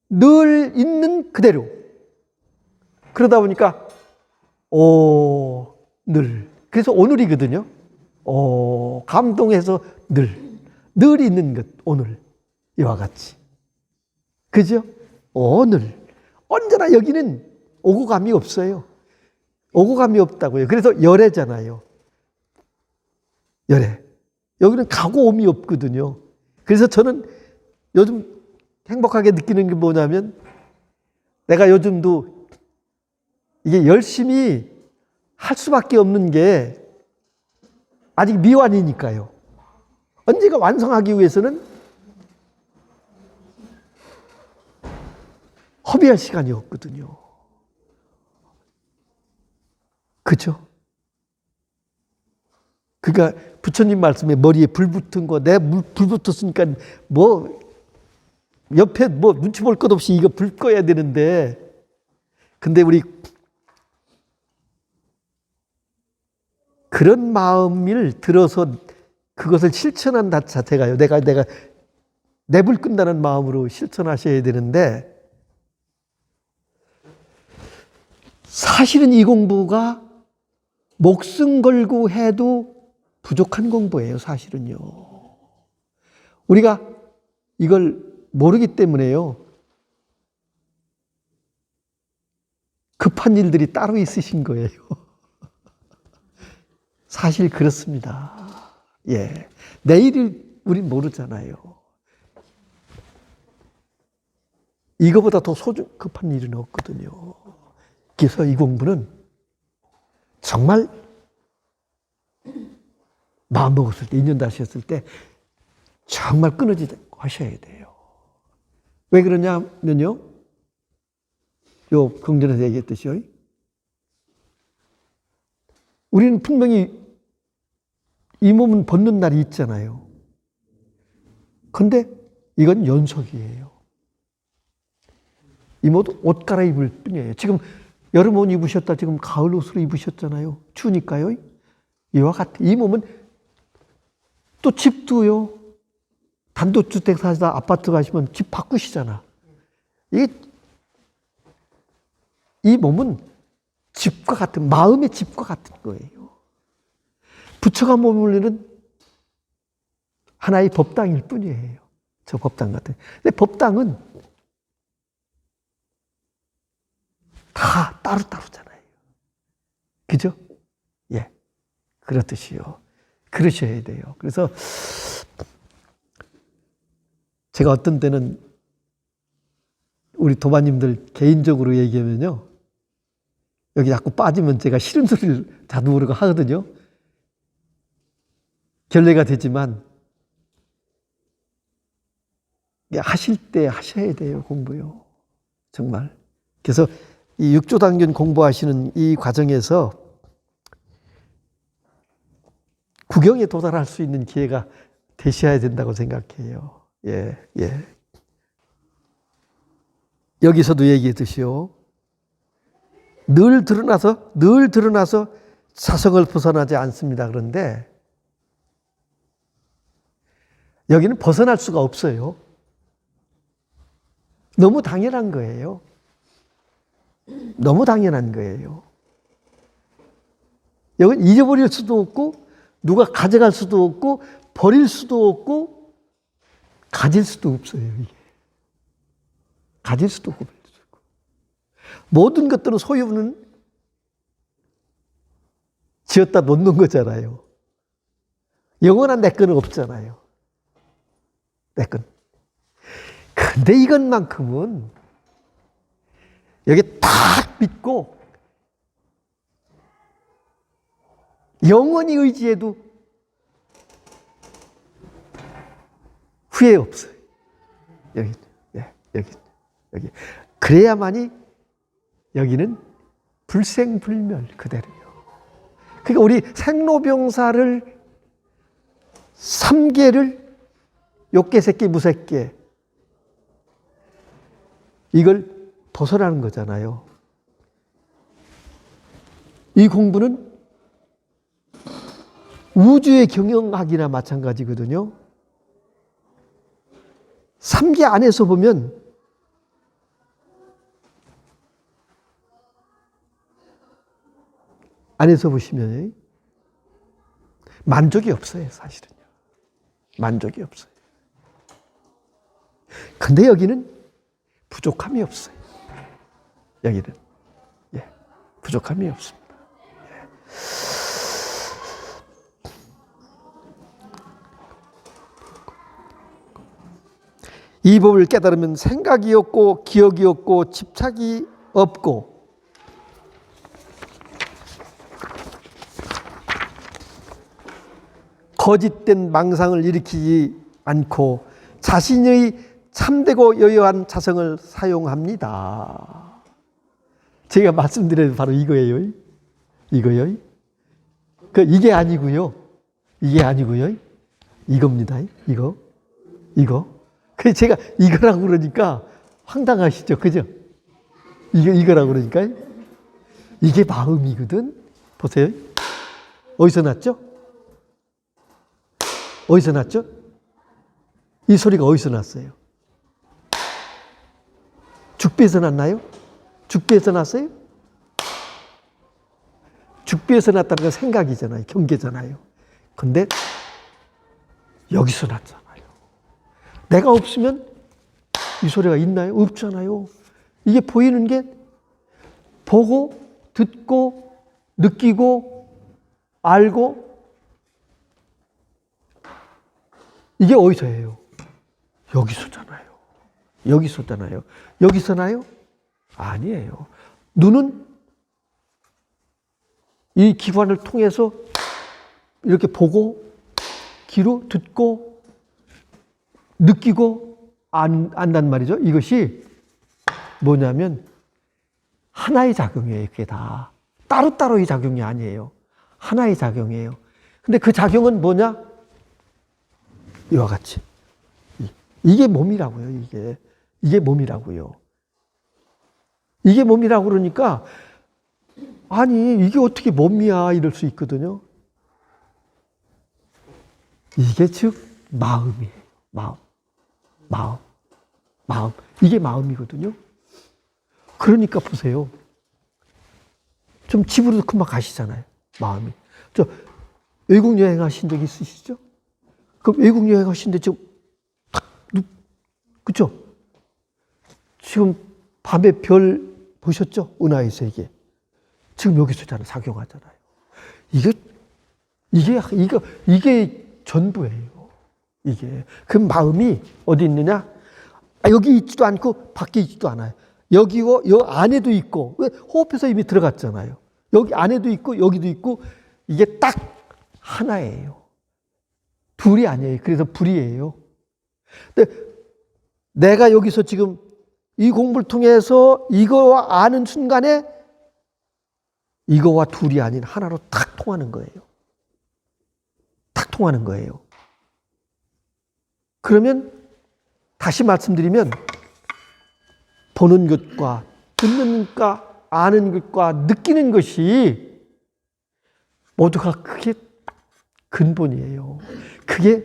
늘 있는 그대로. 그러다 보니까 늘. 그래서 오늘이거든요. 감동해서 늘 있는 것, 오늘. 이와 같이. 그죠? 오늘. 언제나 여기는 오고 감이 없어요. 오고 감이 없다고요. 그래서 열애잖아요. 열애. 여기는 가고 옴이 없거든요. 그래서 저는 요즘 행복하게 느끼는 게 뭐냐면 내가 요즘도 이게 열심히 할 수밖에 없는 게 아직 미완이니까요. 언젠가 완성하기 위해서는 허비할 시간이 없거든요. 그죠? 그러니까 부처님 말씀에 머리에 불 붙은 거, 내 불 붙었으니까 옆에 눈치 볼 것 없이 이거 불 꺼야 되는데, 근데 우리 그런 마음을 들어서 그것을 실천한다 자체가요. 내가 내 불 끈다는 마음으로 실천하셔야 되는데, 사실은 이 공부가 목숨 걸고 해도 부족한 공부예요, 사실은요. 우리가 이걸 모르기 때문에요. 급한 일들이 따로 있으신 거예요. 사실 그렇습니다. 내일을 우린 모르잖아요. 이거보다 더 급한 일은 없거든요. 그래서 이 공부는 정말 마음 먹었을 때, 인연 다셨을 때 정말 끊어지지 하셔야 돼요. 왜 그러냐면요. 요 경전에서 얘기했듯이요. 우리는 분명히 이 몸은 벗는 날이 있잖아요. 근데 이건 연속이에요. 이모도 옷 갈아입을 뿐이에요. 지금 여름 옷 입으셨다 지금 가을 옷으로 입으셨잖아요. 추우니까요. 이와 같아. 이 몸은 또 집도요. 단독주택 사시다 아파트 가시면 집 바꾸시잖아. 이 몸은 집과 같은, 마음의 집과 같은 거예요. 부처가 머무르는 하나의 법당일 뿐이에요. 저 법당 같은. 근데 법당은 다 따로따로잖아요. 그죠? 예. 그렇듯이요. 그러셔야 돼요. 그래서 제가 어떤 때는 우리 도마님들 개인적으로 얘기하면요. 여기 자꾸 빠지면 제가 싫은 소리를 자도 모르고 하거든요. 결례가 되지만 하실 때 하셔야 돼요. 공부요. 정말. 그래서 이 육조당견 공부하시는 이 과정에서 구경에 도달할 수 있는 기회가 되셔야 된다고 생각해요. 예, 예. 여기서도 얘기했듯이요. 늘 드러나서 사성을 벗어나지 않습니다. 그런데 여기는 벗어날 수가 없어요. 너무 당연한 거예요. 너무 당연한 거예요. 여기는 잊어버릴 수도 없고 누가 가져갈 수도 없고 버릴 수도 없고 가질 수도 없어요. 이게. 가질 수도 없고 버릴 수도 없고. 모든 것들은 소유는 지었다 놓는 거잖아요. 영원한 내 거는 없잖아요. 내 건. 근데 이것만큼은 여기 딱 믿고 영원히 의지해도 후회 없어요. 여기, 예, 여기. 그래야만이 여기는 불생불멸 그대로요. 그러니까 우리 생로병사를 3개를 욕계, 새끼, 무새끼 이걸 벗어나는 거잖아요. 이 공부는 우주의 경영학이나 마찬가지거든요. 3계 안에서 보면 안에서 보시면 만족이 없어요. 사실은요. 만족이 없어요. 근데 여기는 부족함이 없어요. 여기는 부족함이 없습니다. 이 법을 깨달으면 생각이 없고 기억이 없고 집착이 없고 거짓된 망상을 일으키지 않고 자신의 참되고 여여한 자성을 사용합니다. 제가 말씀드린 바로 이거예요. 이거요. 이게 아니고요. 이게 아니고요. 이겁니다. 이거. 그래서 제가 이거라고 그러니까 황당하시죠? 그죠? 이거라고 그러니까 이게 마음이거든. 보세요. 어디서 났죠? 어디서 났죠? 이 소리가 어디서 났어요? 죽비에서 났나요? 죽비에서 났어요? 죽비에서 났다는 건 생각이잖아요. 경계잖아요. 근데 여기서 났잖아요. 내가 없으면 이 소리가 있나요? 없잖아요. 이게 보이는 게 보고, 듣고, 느끼고, 알고 이게 어디서 해요? 여기서잖아요. 여기서잖아요. 여기서 나요? 아니에요. 눈은 이 기관을 통해서 이렇게 보고, 귀로 듣고, 느끼고, 안단 말이죠. 이것이 뭐냐면 하나의 작용이에요. 그게 다. 따로따로의 작용이 아니에요. 하나의 작용이에요. 근데 그 작용은 뭐냐? 이와 같이. 이게 몸이라고요, 이게. 이게 몸이라고요. 이게 몸이라고 그러니까, 아니, 이게 어떻게 몸이야, 이럴 수 있거든요. 이게 즉, 마음이에요. 마음. 이게 마음이거든요. 그러니까 보세요. 좀 집으로도 금방 가시잖아요. 마음이. 외국 여행 하신 적 있으시죠? 그럼 외국 여행 하신데 지금 그쵸? 지금 밤에 별 보셨죠? 은하의 세계. 지금 여기서 작용하잖아요. 이게 전부예요. 이게. 그 마음이 어디 있느냐? 여기 있지도 않고 밖에 있지도 않아요. 여기고 여 안에도 있고, 왜 호흡해서 이미 들어갔잖아요. 여기 안에도 있고 여기도 있고, 이게 딱 하나예요. 둘이 아니에요. 그래서 불이에요. 근데 내가 여기서 지금 이 공부를 통해서 이거와 아는 순간에 이거와 둘이 아닌 하나로 탁 통하는 거예요. 탁 통하는 거예요. 그러면 다시 말씀드리면 보는 것과 듣는 것과 아는 것과 느끼는 것이 모두가 그게 근본이에요. 그게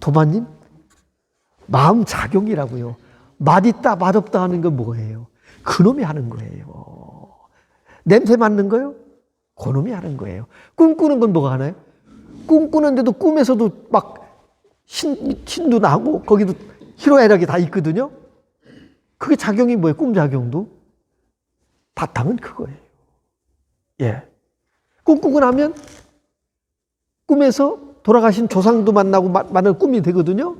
도마님 마음 작용이라고요. 맛있다 맛없다 하는 건 뭐예요? 그놈이 하는 거예요. 냄새 맡는 거요? 그놈이 하는 거예요. 꿈꾸는 건 뭐가 하나요? 꿈꾸는데도 꿈에서도 막 신도 나고 거기도 희로애락이 다 있거든요. 그게 작용이 뭐예요? 꿈 작용도? 바탕은 그거예요. 예. 꿈꾸고 나면 꿈에서 돌아가신 조상도 만나고 만날 꿈이 되거든요.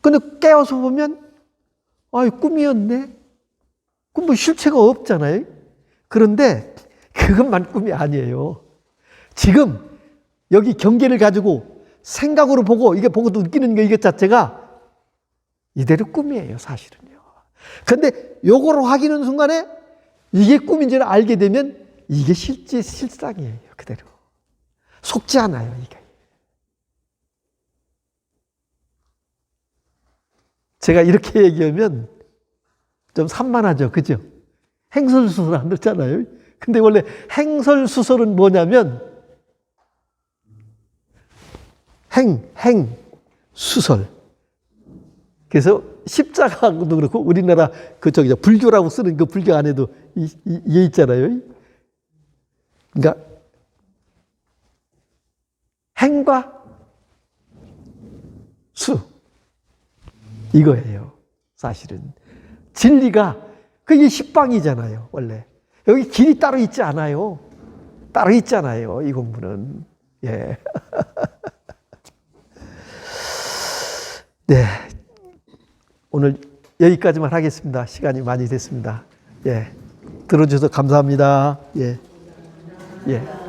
근데 깨어서 보면 꿈이었네. 꿈 뭐 실체가 없잖아요. 그런데 그것만 꿈이 아니에요. 지금 여기 경계를 가지고 생각으로 보고 이게 보고 느끼는 거 이것 자체가 이대로 꿈이에요, 사실은요. 그런데 요거를 확인하는 순간에 이게 꿈인지를 알게 되면 이게 실상이에요, 그대로. 속지 않아요, 이게. 제가 이렇게 얘기하면 좀 산만하죠, 그죠? 행설수설 안 듣잖아요. 근데 원래 행설수설은 뭐냐면 수설. 그래서 십자가도 그렇고 우리나라 불교라고 쓰는 그 불교 안에도 이게 있잖아요. 그러니까 행과 수 이거예요. 사실은 진리가 그게 십방이잖아요. 원래 여기 길이 따로 있지 않아요. 따로 있잖아요. 이 공부는. 예. 네. 오늘 여기까지만 하겠습니다. 시간이 많이 됐습니다. 예. 들어주셔서 감사합니다. 예. 예.